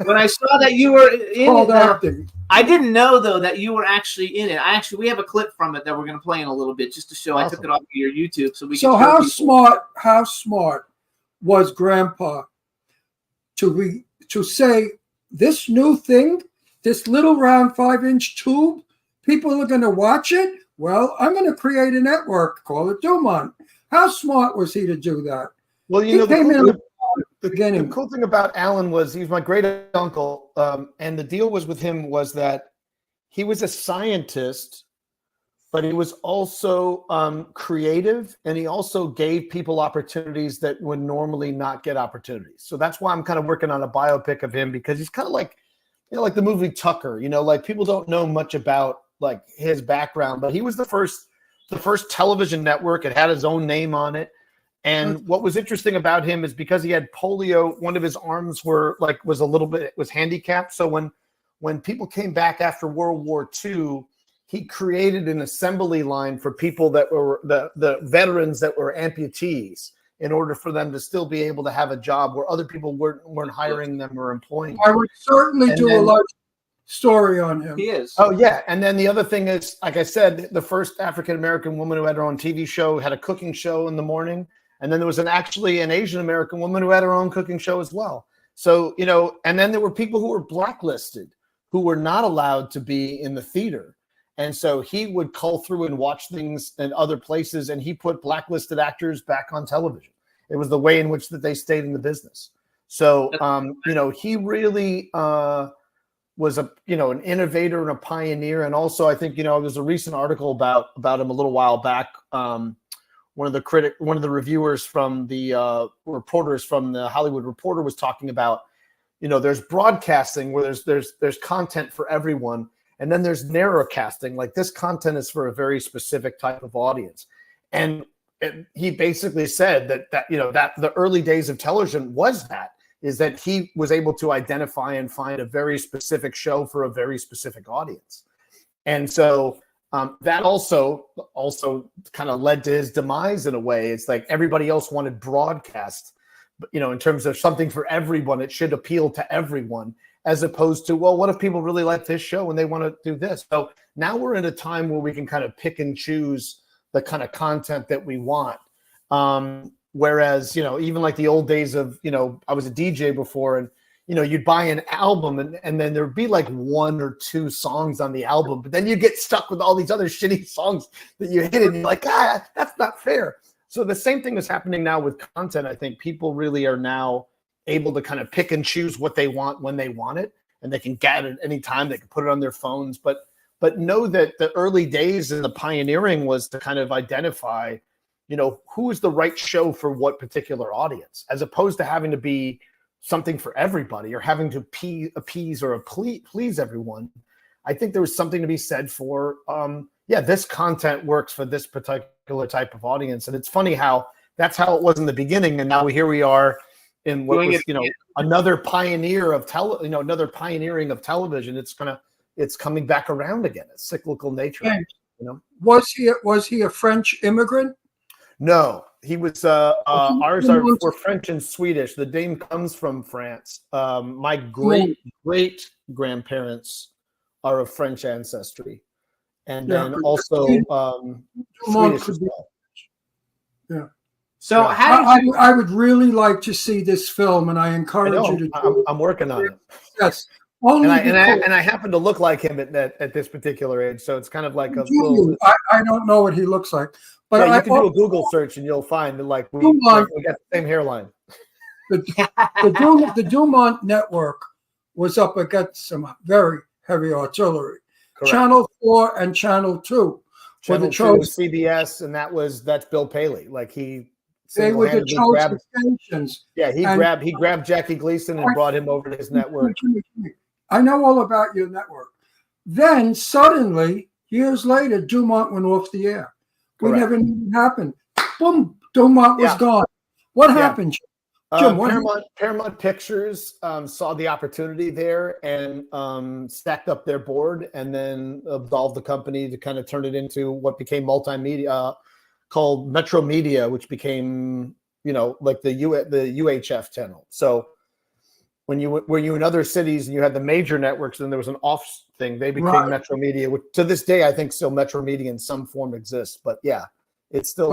when I saw that you were in it, I didn't know, though, that you were actually in it. We have a clip from it that we're going to play in a little bit just to show. Awesome. I took it off of your YouTube. So how smart was Grandpa to say this new thing, this little round 5-inch tube, people are going to watch it? Well, I'm going to create a network, call it Dumont. How smart was he to do that? Well, the cool thing about Alan was he was my great uncle, and the deal was with him was that he was a scientist, but he was also creative, and he also gave people opportunities that would normally not get opportunities. So that's why I'm kind of working on a biopic of him, because he's kind of like, like the movie Tucker. Like people don't know much about like his background, but he was the first television network. It had his own name on it. And what was interesting about him is because he had polio, one of his arms was handicapped. So when people came back after World War II, he created an assembly line for people that were the veterans that were amputees, in order for them to still be able to have a job where other people weren't hiring them or employing them. I would certainly do a large story on him. He is. Oh, yeah. And then the other thing is, like I said, the first African-American woman who had her own TV show, had a cooking show in the morning. And then there was actually an Asian-American woman who had her own cooking show as well. So, and then there were people who were blacklisted, who were not allowed to be in the theater. And so he would cull through and watch things in other places, and he put blacklisted actors back on television. It was the way in which that they stayed in the business. So, he really was an innovator and a pioneer. And also, I think, there was a recent article about him a little while back. One of the reviewers from the reporters from the Hollywood Reporter was talking about, there's broadcasting where there's content for everyone. And then there's narrowcasting, like this content is for a very specific type of audience. And he basically said that the early days of television is that he was able to identify and find a very specific show for a very specific audience. And so that also kind of led to his demise in a way. It's like everybody else wanted broadcast, in terms of something for everyone. It should appeal to everyone, as opposed to, well, what if people really like this show and they want to do this? So now we're in a time where we can kind of pick and choose the kind of content that we want. Whereas, even like the old days of, I was a DJ before, and, you'd buy an album and then there'd be like 1 or 2 songs on the album, but then you get stuck with all these other shitty songs that you hit, and you're like, that's not fair. So the same thing is happening now with content. I think people really are now able to kind of pick and choose what they want when they want it, and they can get it at any time. They can put it on their phones, but know that the early days and the pioneering was to kind of identify, who is the right show for what particular audience, as opposed to having to be something for everybody or having to appease or please everyone. I think there was something to be said for, this content works for this particular type of audience. And it's funny how that's how it was in the beginning. And now here we are in what was, another pioneer of another pioneering of television. It's coming back around again. It's cyclical nature. Was he a French immigrant? No, he was. Ours were French and Swedish. The name comes from France. My great grandparents are of French ancestry, and then also Swedish as well. Yeah. So I would really like to see this film, and I encourage you to. I'm working on it. Yes. And I happen to look like him at this particular age, so it's kind of like a little. I don't know what he looks like, but you can do a Google search and you'll find that we got the same hairline. The Dumont network was up against some very heavy artillery. Correct. Channel 4 and Channel 2. Channel 2 was CBS, and that's Bill Paley. Like they were the chosen stations. Yeah, he grabbed Jackie Gleason and brought him over to his network. I know all about your network. Then suddenly, years later, Dumont went off the air. Correct. We never knew it happened. Boom, Dumont was gone. What happened, Jim? Paramount Pictures saw the opportunity there and stacked up their board, and then absolved the company to kind of turn it into what became multimedia, called Metro Media, which became like the UHF channel. So when you were in other cities and you had the major networks, and there was an off thing, they became Metro Media, which to this day I think still Metro Media in some form exists. But yeah, it's still.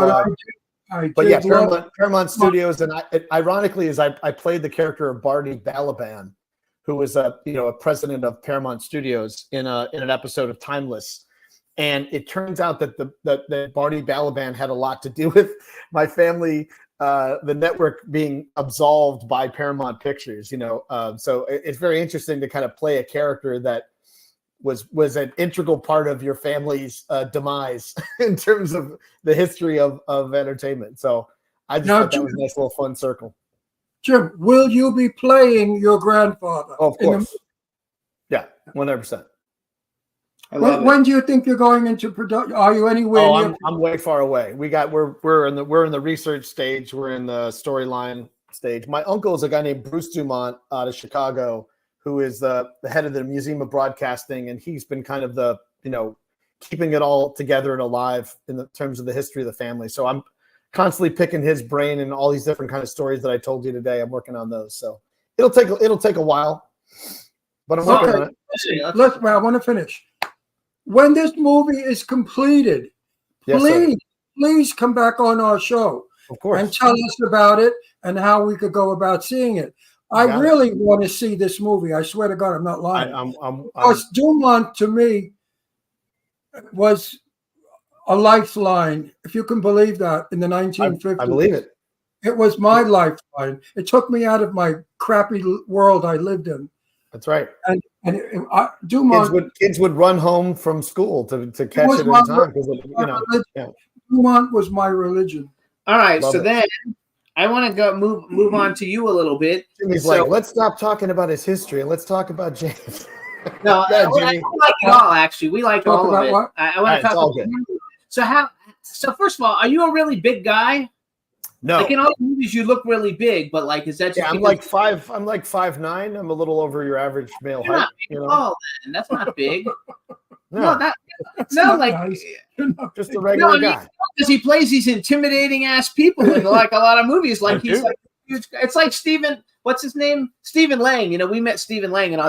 Paramount Studios, and ironically, I played the character of Barney Balaban, who was a president of Paramount Studios in an episode of Timeless. And it turns out that that Barney Balaban had a lot to do with my family, the network being absolved by Paramount Pictures. So it's very interesting to kind of play a character that was an integral part of your family's demise in terms of the history of entertainment. So I just thought that was a nice little fun circle. Jim, will you be playing your grandfather? Oh, of course. Yeah, 100%. When do you think you're going into production? Are you anywhere near? I'm way far away. We're in the research stage. We're in the storyline stage. My uncle is a guy named Bruce Dumont out of Chicago, who is the head of the Museum of Broadcasting, and he's been kind of the keeping it all together and alive in the terms of the history of the family. So I'm constantly picking his brain and all these different kind of stories that I told you today. I'm working on those, so it'll take a while, but I'm working on it. I want to finish. When this movie is completed, Yes, please come back on our show, of course, and tell us about it and how we could go about seeing it. I really want to see this movie. I swear to God, I'm not lying. Because Dumont to me was a lifeline, if you can believe that, in the 1950s. I believe it. It was my lifeline. It took me out of my crappy world I lived in. That's right. And Dumont kids would run home from school to catch it in time because Dumont was my religion. All right, then I want to go move on to you a little bit. Jimmy's like, let's stop talking about his history and let's talk about James. No, I like it all. Actually, we like all of it. What? I want to talk about it. So first of all, are you a really big guy? No. Like in all the movies, you look really big, but like, is that just I'm like 5'9". I'm a little over your average male height. Not big at all, then. That's not big. No, just a regular guy. Because he plays these intimidating ass people in like a lot of movies. Like he's like huge. It's like Stephen. What's his name? Stephen Lang. We met Stephen Lang, and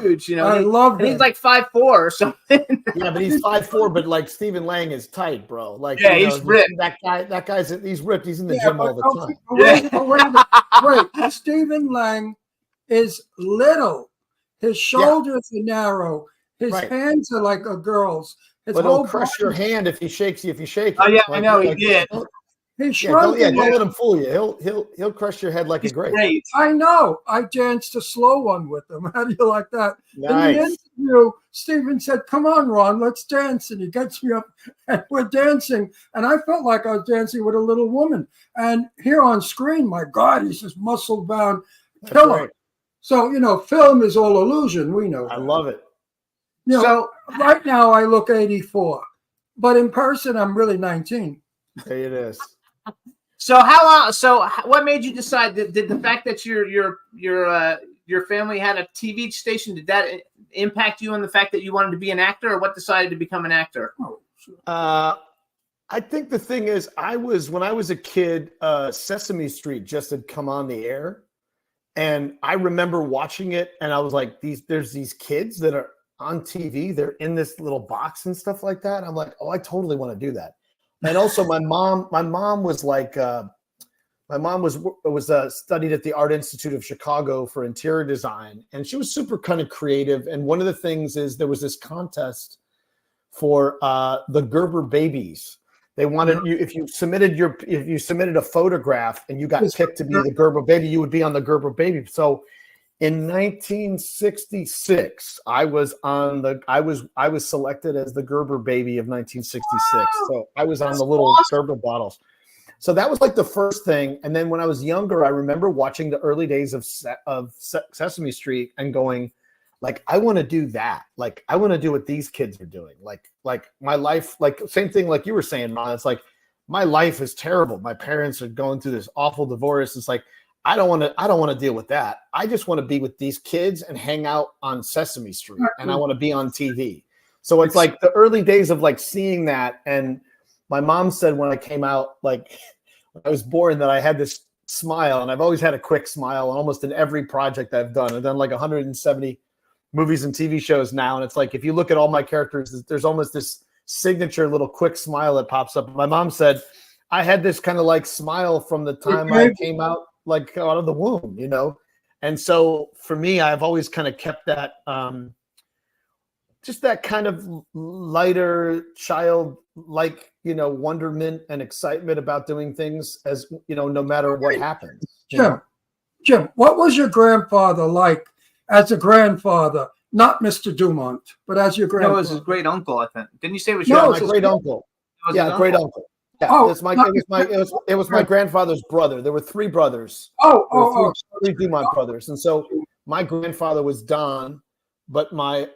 huge. I love him. He's like 5'4" or something. Yeah, but he's 5'4", but like Stephen Lang is tight, bro. Like he's ripped. He's ripped. He's in the gym all the time. Wait, Stephen Lang is little. His shoulders are narrow. His hands are like a girl's. But he'll crush your hand if he shakes you. If you shake. Oh yeah, I know he did. Don't let him fool you. He'll crush your head like a grape. I know. I danced a slow one with him. How do you like that? Nice. In the interview, Stephen said, "Come on, Ron, let's dance." And he gets me up, and we're dancing. And I felt like I was dancing with a little woman. And here on screen, my God, he's this muscle-bound killer. Right. So film is all illusion. We know. I love it. So right now I look 84, but in person I'm really 19. There it is. So how long? So what made you decide? Did the fact that your family had a TV station, did that impact you on the fact that you wanted to be an actor, or what decided to become an actor? I think the thing is, when I was a kid, Sesame Street just had come on the air, and I remember watching it, and I was like, there's these kids that are on TV, they're in this little box and stuff like that. I'm like, oh, I totally want to do that. And also my mom was like, my mom was studied at the Art Institute of Chicago for interior design, and she was super kind of creative. And one of the things is there was this contest for the Gerber babies. They wanted you, if you submitted a photograph and you got picked to be the Gerber baby, you would be on the Gerber baby. So in 1966, I was selected as the Gerber baby of 1966. So I was on the little Gerber bottles. So that was like the first thing. And then when I was younger, I remember watching the early days of Sesame Street and going, like, I want to do that. Like, I want to do what these kids are doing. Like my life, like same thing, like you were saying, Ron, it's like, my life is terrible. My parents are going through this awful divorce. It's like, I don't want to deal with that. I just want to be with these kids and hang out on Sesame Street, and I want to be on TV. So it's like the early days of like seeing that. And my mom said when I came out, like when I was born, that I had this smile, and I've always had a quick smile almost in every project I've done. I've done like 170 movies and TV shows now. And it's like, if you look at all my characters, there's almost this signature little quick smile that pops up. My mom said I had this kind of like smile from the time I came out, like out of the womb, And so for me, I've always kind of kept that, just that kind of lighter childlike, wonderment and excitement about doing things as, no matter what happens. Jim, what was your grandfather like as a grandfather? not Mr. Dumont, but as your No, it grandfather. was his great uncle, I think. Didn't you say it was No, your My it's uncle? his great uncle. It was Yeah, his great uncle. uncle. Yeah, Oh, it was my grandfather's brother. There were three brothers. Oh, There were oh, three Dumont brothers, and so my grandfather was Don, but my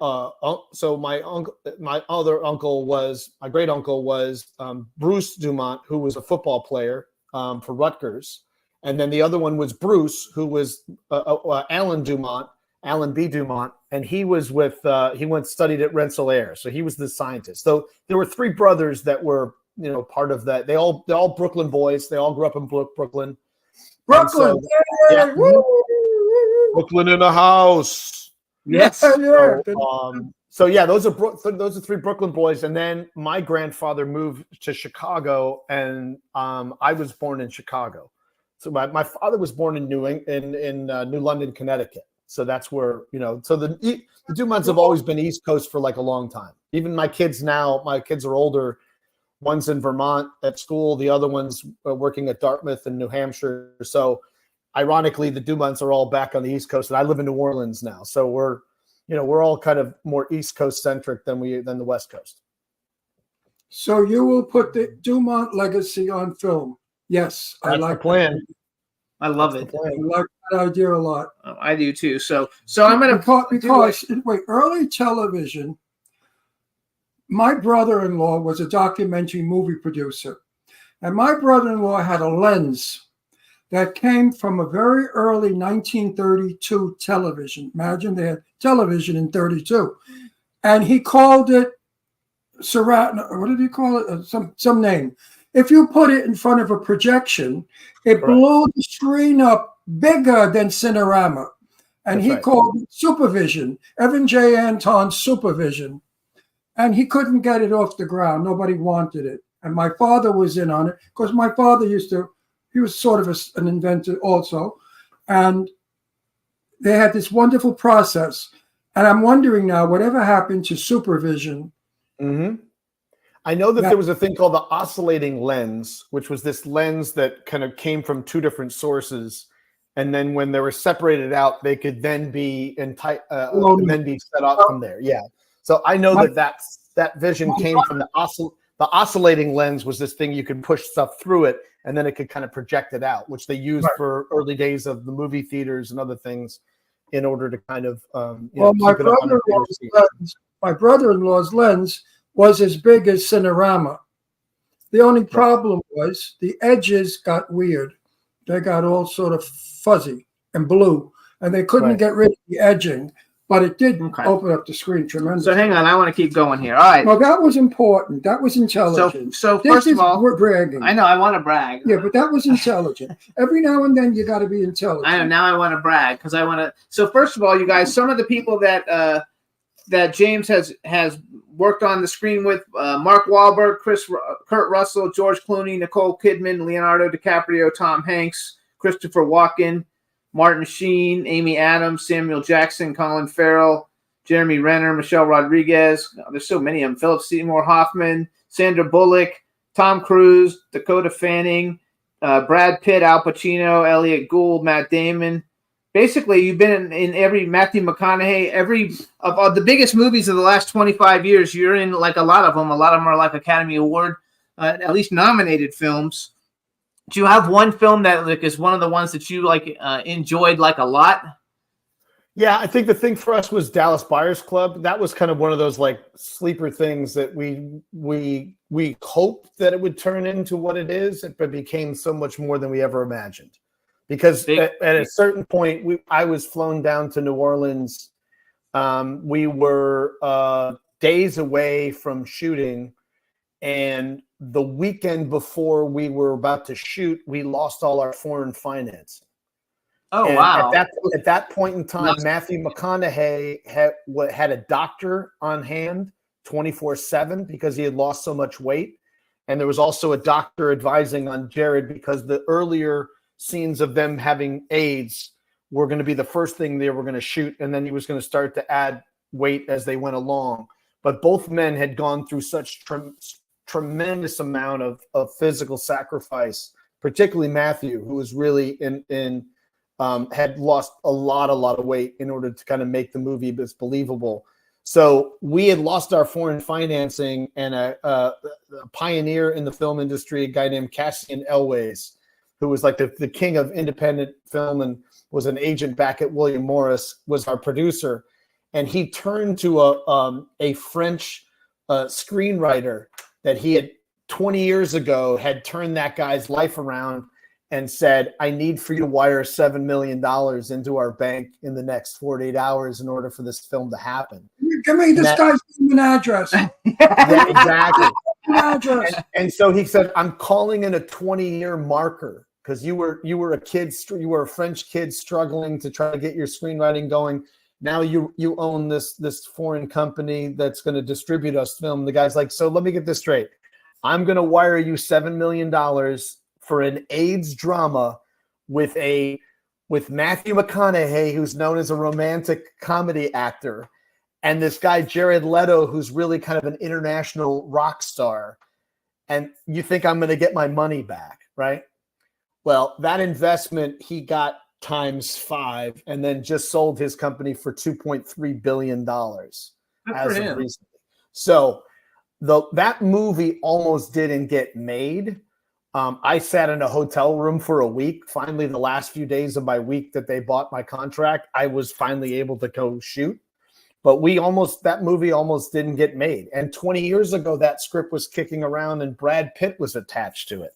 great uncle was Bruce Dumont, who was a football player for Rutgers, and then the other one was Bruce, who was Alan Dumont, Alan B. Dumont, and he was with studied at Rensselaer, so he was the scientist. So there were three brothers that were part of that. They're all Brooklyn boys. They all grew up in Brooklyn. Brooklyn. So, yeah. Brooklyn in the house. Yes. Yeah. So yeah, those are three Brooklyn boys, and then my grandfather moved to Chicago, and I was born in Chicago. So my father was born in New London, Connecticut. So that's where So the Dumonts have always been East Coast for like a long time. Even my kids are older. One's in Vermont at school. The other one's working at Dartmouth in New Hampshire. So ironically, the Dumonts are all back on the East Coast, and I live in New Orleans now. So we're all kind of more East Coast centric than the West Coast. So you will put the Dumont legacy on film. Yes, That's I like the plan. I love That's it. the plan. I like that idea a lot. I do too. So I'm gonna because early television. My brother-in-law was a documentary movie producer, and my brother-in-law had a lens that came from a very early 1932 television. Imagine they had television in 32, and he called it Surratt. What did he call it? Some name. If you put it in front of a projection, it blew the screen up bigger than Cinerama, and he called it Supervision. Evan J. Anton's Supervision. And he couldn't get it off the ground. Nobody wanted it. And my father was in on it because my father he was sort of an inventor also. And they had this wonderful process. And I'm wondering now, whatever happened to Supervision? Mm-hmm. I know that there was a thing called the oscillating lens, which was this lens that kind of came from two different sources. And then when they were separated out, they could then be set up from there. Yeah. So I know that vision came from the oscillating lens was this thing you could push stuff through it, and then it could kind of project it out, which they used for early days of the movie theaters and other things in order to kind of my brother-in-law's lens was as big as Cinerama. The only problem was the edges got weird. They got all sort of fuzzy and blue, and they couldn't get rid of the edging. But it did open up the screen tremendously. So hang on, I want to keep going here. All right. Well, that was important. That was intelligent. So first of all, we're bragging. I know I want to brag. Yeah, but that was intelligent. Every now and then you got to be intelligent. I know. Now I want to brag because I want to. So first of all, you guys, some of the people that James has worked on the screen with: Mark Wahlberg, Kurt Russell, George Clooney, Nicole Kidman, Leonardo DiCaprio, Tom Hanks, Christopher Walken, Martin Sheen, Amy Adams, Samuel Jackson, Colin Farrell, Jeremy Renner, Michelle Rodriguez. There's so many of them. Philip Seymour Hoffman, Sandra Bullock, Tom Cruise, Dakota Fanning, Brad Pitt, Al Pacino, Elliot Gould, Matt Damon. Basically, you've been in every Matthew McConaughey, every of the biggest movies of the last 25 years. You're in like a lot of them. A lot of them are like Academy Award, at least nominated films. Do you have one film that like is one of the ones that you enjoyed like a lot? Yeah, I think the thing for us was Dallas Buyers Club. That was kind of one of those like sleeper things that we hoped that it would turn into what it is, but became so much more than we ever imagined. Because at a certain point, I was flown down to New Orleans. We were days away from shooting, and the weekend before we were about to shoot, we lost all our foreign financing. Oh, and wow. At that point in time, Matthew McConaughey had a doctor on hand 24/7 because he had lost so much weight. And there was also a doctor advising on Jared because the earlier scenes of them having AIDS were going to be the first thing they were going to shoot. And then he was going to start to add weight as they went along. But both men had gone through such tremendous amount of physical sacrifice, particularly Matthew, who was really in had lost a lot of weight in order to kind of make the movie as believable. So we had lost our foreign financing, and a pioneer in the film industry, a guy named Cassian Elwes, who was like the king of independent film and was an agent back at William Morris, was our producer. And he turned to a French screenwriter that he had 20 years ago had turned that guy's life around and said, I need for you to wire $7 million into our bank in the next 48 hours in order for this film to happen. Give me this guy's name and address. Yeah, exactly. Address. And so he said, I'm calling in a 20-year marker because you were a kid, you were a French kid struggling to try to get your screenwriting going. Now you own this foreign company that's going to distribute us film. The guy's like, so let me get this straight. I'm going to wire you $7 million for an AIDS drama with Matthew McConaughey, who's known as a romantic comedy actor, and this guy Jared Leto, who's really kind of an international rock star. And you think I'm going to get my money back, right? Well, that investment he got ×5, and then just sold his company for $2.3 billion as of recently. So that movie almost didn't get made. I sat in a hotel room for a week. Finally, the last few days of my week that they bought my contract, I was finally able to go shoot. But that movie almost didn't get made. And 20 years ago, that script was kicking around and Brad Pitt was attached to it.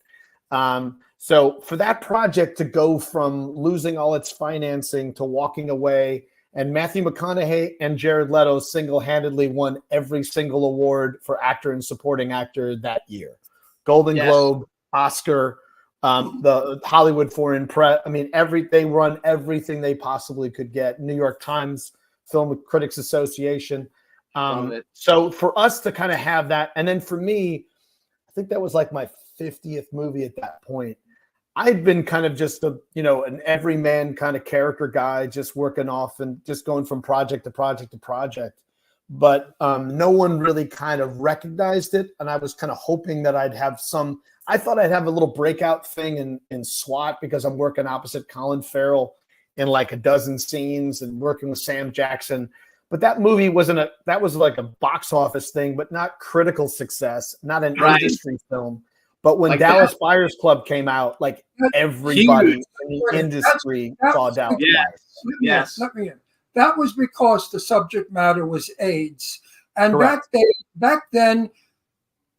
So for that project to go from losing all its financing to walking away, and Matthew McConaughey and Jared Leto single-handedly won every single award for actor and supporting actor that year. Golden Globe, Oscar, the Hollywood Foreign Press. I mean, they run everything they possibly could get. New York Times, Film Critics Association. So for us to kind of have that, and then for me, I think that was like my 50th movie at that point. I'd been kind of just an everyman kind of character guy, just working off and just going from project to project to project. But no one really kind of recognized it. And I was kind of hoping that I thought I'd have a little breakout thing in SWAT because I'm working opposite Colin Farrell in like a dozen scenes and working with Sam Jackson. But that movie that was like a box office thing, but not critical success, not an industry film. But when Dallas Buyers Club came out, like everybody in the industry saw Dallas Buyers. Yes. Let me in. That was because the subject matter was AIDS. And back then,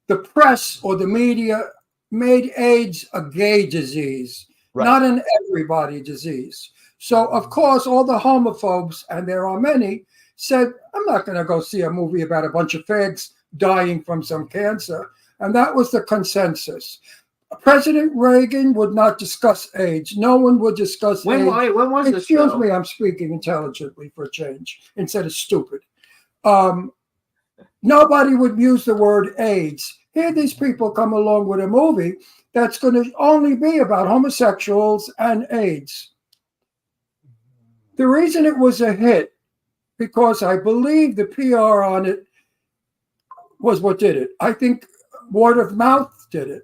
the press or the media made AIDS a gay disease, not an everybody disease. So, of course, all the homophobes, and there are many, said, I'm not going to go see a movie about a bunch of fags dying from some cancer. And that was the consensus. President Reagan would not discuss AIDS. No one would discuss AIDS. When was this? Excuse me, I'm speaking intelligently for a change instead of stupid. Nobody would use the word AIDS. Here these people come along with a movie that's going to only be about homosexuals and AIDS. The reason it was a hit, because I believe the PR on it was what did it. I think word of mouth did it.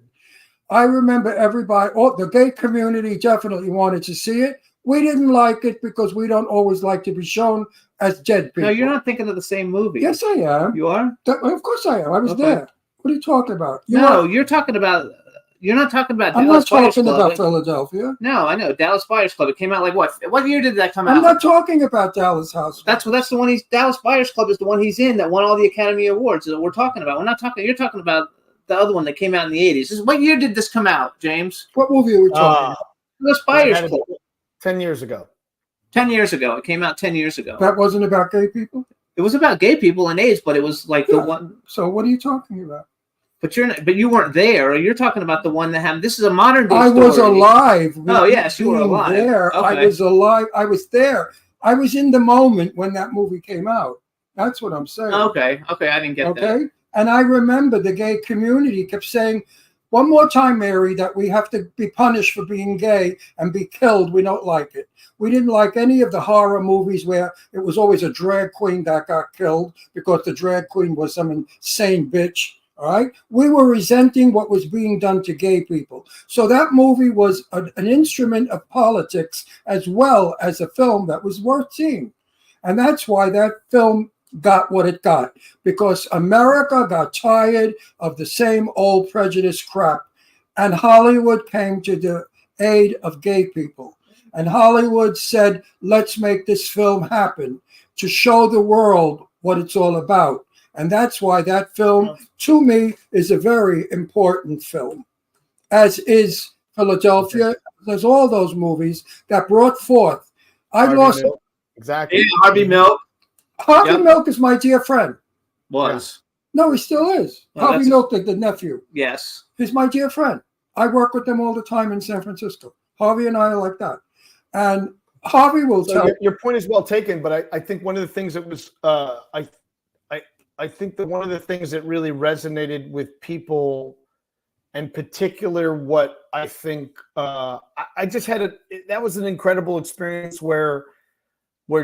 I remember everybody, the gay community definitely wanted to see it. We didn't like it because we don't always like to be shown as dead people. No, you're not thinking of the same movie. Yes, I am. You are? Of course I am. I was there. What are you talking about? You're not talking about I'm not talking about Philadelphia. No, I know. Dallas Buyers Club. It came out like what year did that come out? I'm not talking about Dallas House. That's the one Dallas Buyers Club is the one he's in that won all the Academy Awards that we're talking about. You're talking about the other one that came out in the 80s. What year did this come out, James? What movie are we talking about? Dallas Buyers Club. 10 years ago. 10 years ago. It came out 10 years ago. That wasn't about gay people? It was about gay people and AIDS, but it was like the one. So what are you talking about? But you weren't there. You're talking about the one that happened. This is a modern day story. I was alive. Oh, yes, you were alive. There. Okay. I was alive. I was there. I was in the moment when that movie came out. That's what I'm saying. Okay, I didn't get that. Okay, and I remember the gay community kept saying, one more time, Mary, that we have to be punished for being gay and be killed. We don't like it. We didn't like any of the horror movies where it was always a drag queen that got killed because the drag queen was some insane bitch. All right. We were resenting what was being done to gay people. So that movie was an instrument of politics as well as a film that was worth seeing. And that's why that film got what it got, because America got tired of the same old prejudice crap. And Hollywood came to the aid of gay people. And Hollywood said, let's make this film happen to show the world what it's all about. And that's why that film, to me, is a very important film, as is Philadelphia. There's all those movies that brought forth. Exactly. Yeah, Harvey Milk. Harvey Milk is my dear friend. Was. No, he still is. Well, Harvey Milk, the nephew. Yes. He's my dear friend. I work with them all the time in San Francisco. Harvey and I are like that. And Harvey will tell. Your point is well taken, but I think one of the things that was I think that one of the things that really resonated with people, in particular, what I think I just had that was an incredible experience where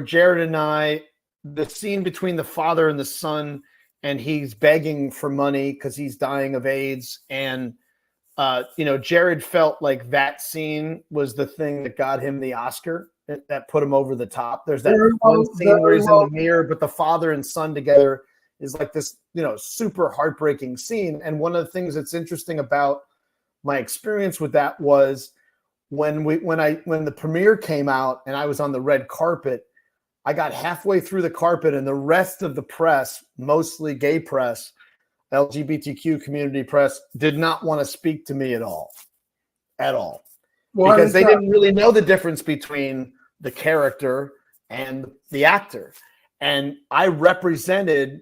Jared and I, the scene between the father and the son, and he's begging for money because he's dying of AIDS, and Jared felt like that scene was the thing that got him the Oscar, that put him over the top. There's that one scene where he's in the mirror, but the father and son together is like this, super heartbreaking scene. And one of the things that's interesting about my experience with that was when the premiere came out and I was on the red carpet, I got halfway through the carpet and the rest of the press, mostly gay press, LGBTQ community press, did not want to speak to me at all. Because they didn't really know the difference between the character and the actor. And I represented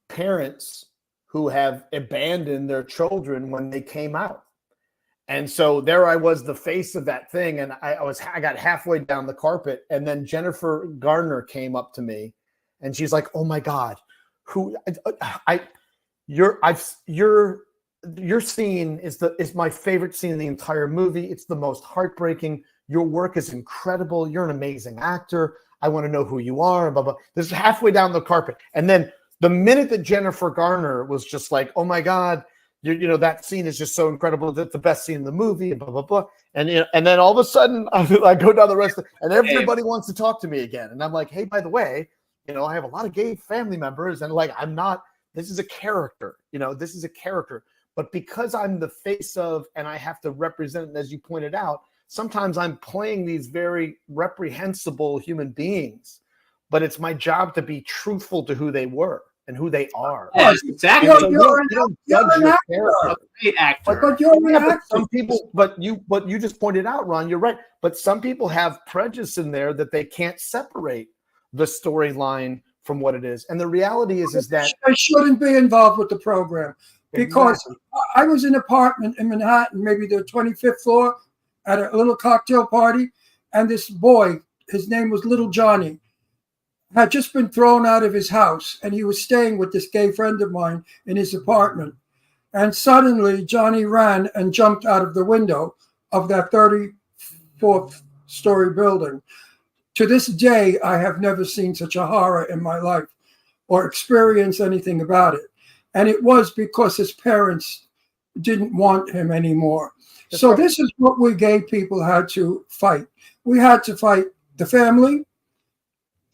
parents who have abandoned their children when they came out. And so there I was, the face of that thing. And I got halfway down the carpet, and then Jennifer Garner came up to me and she's like, "Oh my God, your scene is my favorite scene in the entire movie. It's the most heartbreaking. Your work is incredible. You're an amazing actor. I want to know who you are." Blah, blah. This is halfway down the carpet. And then the minute that Jennifer Garner was just like, "Oh my God, that scene is just so incredible. That's the best scene in the movie," and blah, blah, blah. And then all of a sudden I go down the rest and everybody wants to talk to me again. And I'm like, "Hey, by the way, I have a lot of gay family members, and this is a character, this is a character. But because I'm the face of, and I have to represent, as you pointed out, sometimes I'm playing these very reprehensible human beings, but it's my job to be truthful to who they were and who they are." Yes, exactly. You're an actor. But you're an actor. Some people, but you just pointed out, Ron, you're right. But some people have prejudice in there that they can't separate the storyline from what it is. And the reality is that I shouldn't be involved with the program, because I was in an apartment in Manhattan, maybe the 25th floor, at a little cocktail party, and this boy, his name was Little Johnny, had just been thrown out of his house, and he was staying with this gay friend of mine in his apartment. And suddenly Johnny ran and jumped out of the window of that 34th story building. To this day, I have never seen such a horror in my life or experienced anything about it. And it was because his parents didn't want him anymore. So this is what we gay people had to fight. We had to fight the family,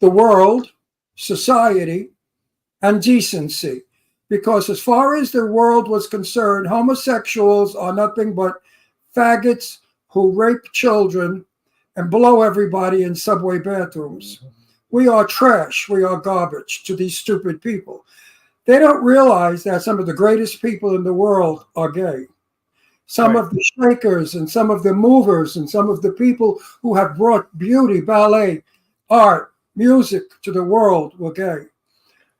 the world, society, and decency. Because as far as the world was concerned, homosexuals are nothing but faggots who rape children and blow everybody in subway bathrooms. We are trash. We are garbage to these stupid people. They don't realize that some of the greatest people in the world are gay. Some of the shakers and some of the movers and some of the people who have brought beauty, ballet, art, music to the world were gay.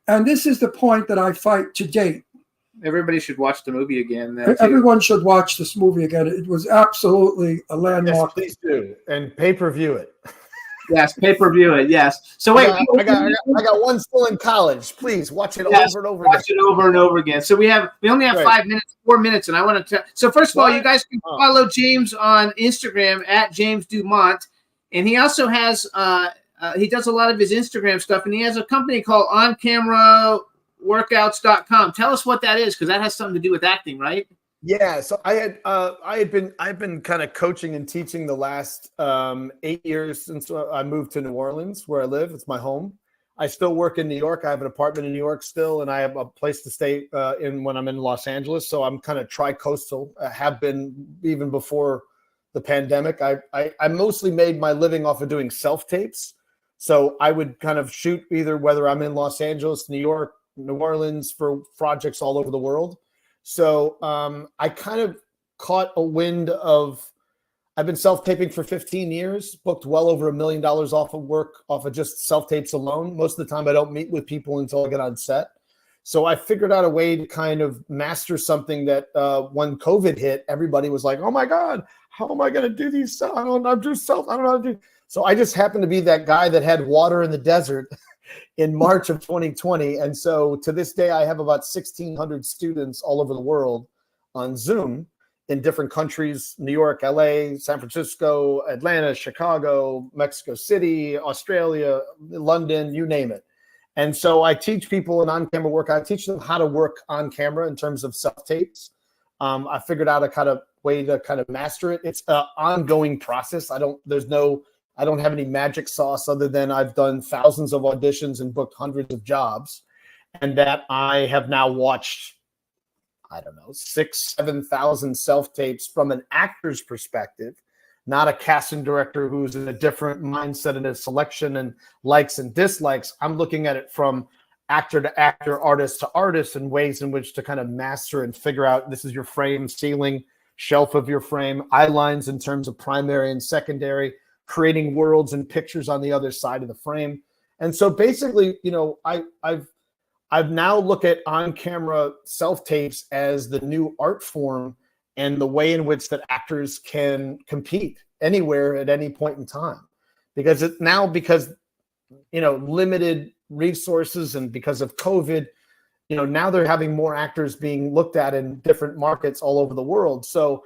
And this is the point that I fight to date. Everybody should watch the movie again. Everyone should watch this movie again. It was absolutely a landmark. Yes, please do. And pay-per-view it. Yes, pay-per-view it. Yes. So wait, I got one still in college. Please watch it over and over again. Watch it over and over again. So we only have 4 minutes, and I want to. So first of all, you guys can follow James on Instagram at James Dumont, and he also has he does a lot of his Instagram stuff, and he has a company called On Camera AnCameraWorkouts.com. Tell us what that is, because that has something to do with acting, right? Yeah, so I've been kind of coaching and teaching the last 8 years since I moved to New Orleans, where I live. It's my home. I still work in New York. I have an apartment in New York still, and I have a place to stay in when I'm in Los Angeles. So I'm kind of tri-coastal. I have been even before the pandemic. I mostly made my living off of doing self-tapes. So I would kind of shoot either whether I'm in Los Angeles, New York, New Orleans, for projects all over the world. So I kind of caught a wind of, I've been self-taping for 15 years, booked well over $1 million off of work, off of just self-tapes alone. Most of the time I don't meet with people until I get on set. So I figured out a way to kind of master something that when COVID hit, everybody was like, oh my God, how am I going to do these? I don't know how to do. So I just happened to be that guy that had water in the desert in March of 2020. And so to this day, I have about 1,600 students all over the world on Zoom in different countries: New York, LA, San Francisco, Atlanta, Chicago, Mexico City, Australia, London, you name it. And so I teach people an on-camera workout. I teach them how to work on camera in terms of self-tapes. I figured out a kind of way to kind of master it. It's an ongoing process. I don't have any magic sauce other than I've done thousands of auditions and booked hundreds of jobs, and that I have now watched, 6,000-7,000 self-tapes from an actor's perspective, not a casting director who's in a different mindset in his selection and likes and dislikes. I'm looking at it from actor to actor, artist to artist, and ways in which to kind of master and figure out, this is your frame, ceiling, shelf of your frame, eye lines in terms of primary and secondary, creating worlds and pictures on the other side of the frame. And so basically, I've now looked at on-camera self-tapes as the new art form and the way in which that actors can compete anywhere at any point in time. Because limited resources and because of COVID, now they're having more actors being looked at in different markets all over the world. So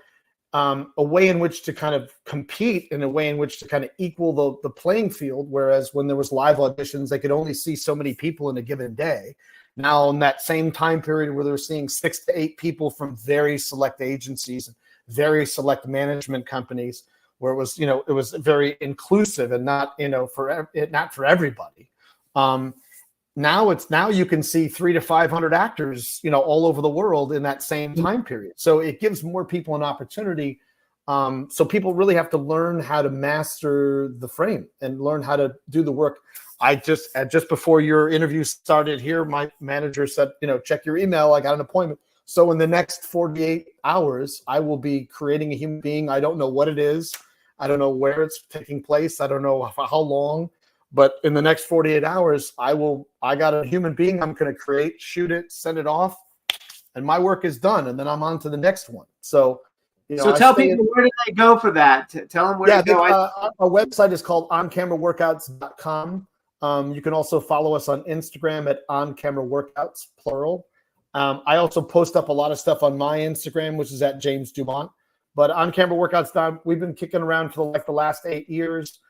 a way in which to kind of compete, in a way in which to kind of equal the playing field, whereas when there was live auditions, they could only see so many people in a given day. Now, in that same time period where they're seeing 6 to 8 people from very select agencies and very select management companies, where it was very inclusive and not for everybody. Now you can see 300 to 500 actors, all over the world in that same time period. So it gives more people an opportunity. So people really have to learn how to master the frame and learn how to do the work. I just before your interview started here, my manager said, check your email. I got an appointment. So in the next 48 hours, I will be creating a human being. I don't know what it is. I don't know where it's taking place. I don't know how long. But in the next 48 hours, I got a human being I'm going to create, shoot it, send it off, and my work is done. And then I'm on to the next one. So, tell people, where do they go for that? Tell them where to go. Our website is called OnCameraWorkouts.com. You can also follow us on Instagram at OnCameraWorkouts, plural. I also post up a lot of stuff on my Instagram, which is at James Dumont. But OnCameraWorkouts.com, we've been kicking around for the last 8 years.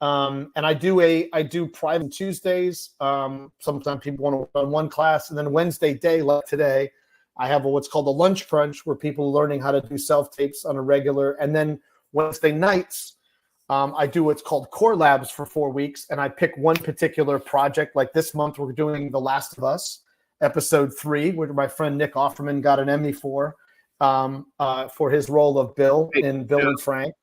And I do private Tuesdays. Sometimes people want to work on one class, and then Wednesday day, like today, I have what's called a lunch crunch, where people are learning how to do self-tapes on a regular. And then Wednesday nights, I do what's called core labs for 4 weeks, and I pick one particular project. Like this month, we're doing The Last of Us, episode 3, where my friend Nick Offerman got an Emmy for his role of Bill in Bill and Frank.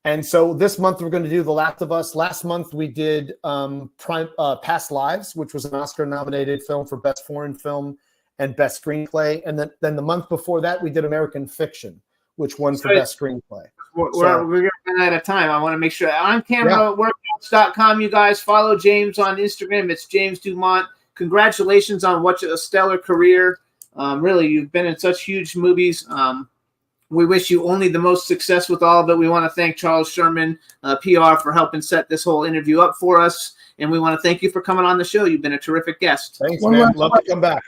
And so this month we're going to do The Last of Us. Last month we did Past Lives, which was an Oscar-nominated film for Best Foreign Film and Best Screenplay. And then the month before that we did American Fiction, which won for Best Screenplay. We're going to run out of time. I want to make sure. OnCameraWorkouts.com, you guys. Follow James on Instagram. It's James Dumont. Congratulations on what a stellar career. Really, you've been in such huge movies. We wish you only the most success with all of it. We want to thank Charles Sherman, PR, for helping set this whole interview up for us. And we want to thank you for coming on the show. You've been a terrific guest. Thanks, man. Love to come back.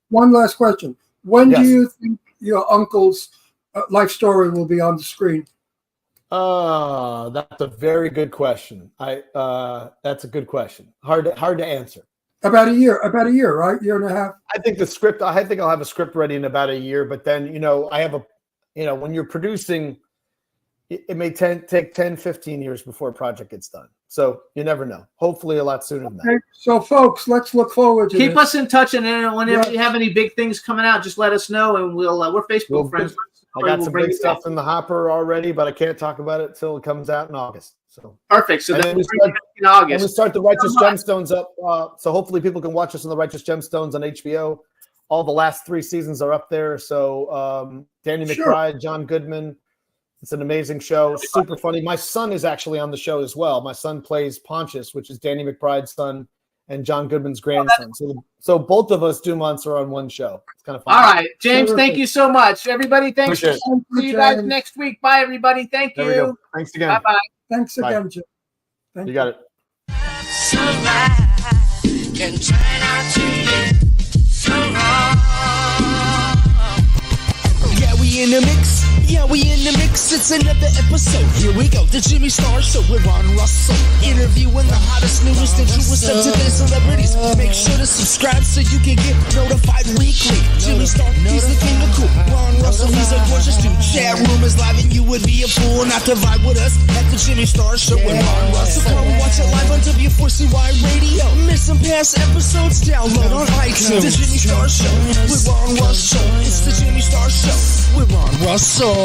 One last question. When do you think your uncle's life story will be on the screen? That's a very good question. That's a good question. Hard to answer. About a year, right? Year and a half. I think the script. I think I'll have a script ready in about a year. But then, I have when you're producing, it may take 10, 15 years before a project gets done. So you never know. Hopefully, a lot sooner than that. Okay. So, folks, let's look forward to Keep this. us in touch, and then whenever you have any big things coming out, just let us know, and we're Facebook friends. I got We'll some bring big it stuff back. in the hopper already, but I can't talk about it till it comes out in August. So Perfect. So and then then we start in August. And we start the Righteous Gemstones up. So hopefully people can watch us on the Righteous Gemstones on HBO. All the last 3 seasons are up there. So Danny McBride, John Goodman. It's an amazing show. Super funny. My son is actually on the show as well. My son plays Pontius, which is Danny McBride's son and John Goodman's grandson. So both of us Dumonts are on one show. It's kind of fun. All right, James, thank you so much. Everybody, thanks. Appreciate it. See you guys next week. Bye, everybody. Thank There we go. you. Thanks again. Bye-bye. Thanks Bye. again, Jim. Thank You got it. Can turn out to be so wrong. Yeah, we in the mix. Yeah, we in the mix. It's another episode. Here we go. The Jimmy Star Show with Ron Russell. Interviewing the hottest, newest, and truest of today's celebrities. Make sure to subscribe so you can get notified weekly. Jimmy Star, he's the king of cool. Ron Russell, he's a gorgeous dude. Chat room is live and you would be a fool not to vibe with us at the Jimmy Star Show with Ron Russell. Come watch it live on W4CY Radio. Miss some past episodes? Download on iTunes. The Jimmy Star Show with Ron Russell. It's the Jimmy Star Show with Ron Russell.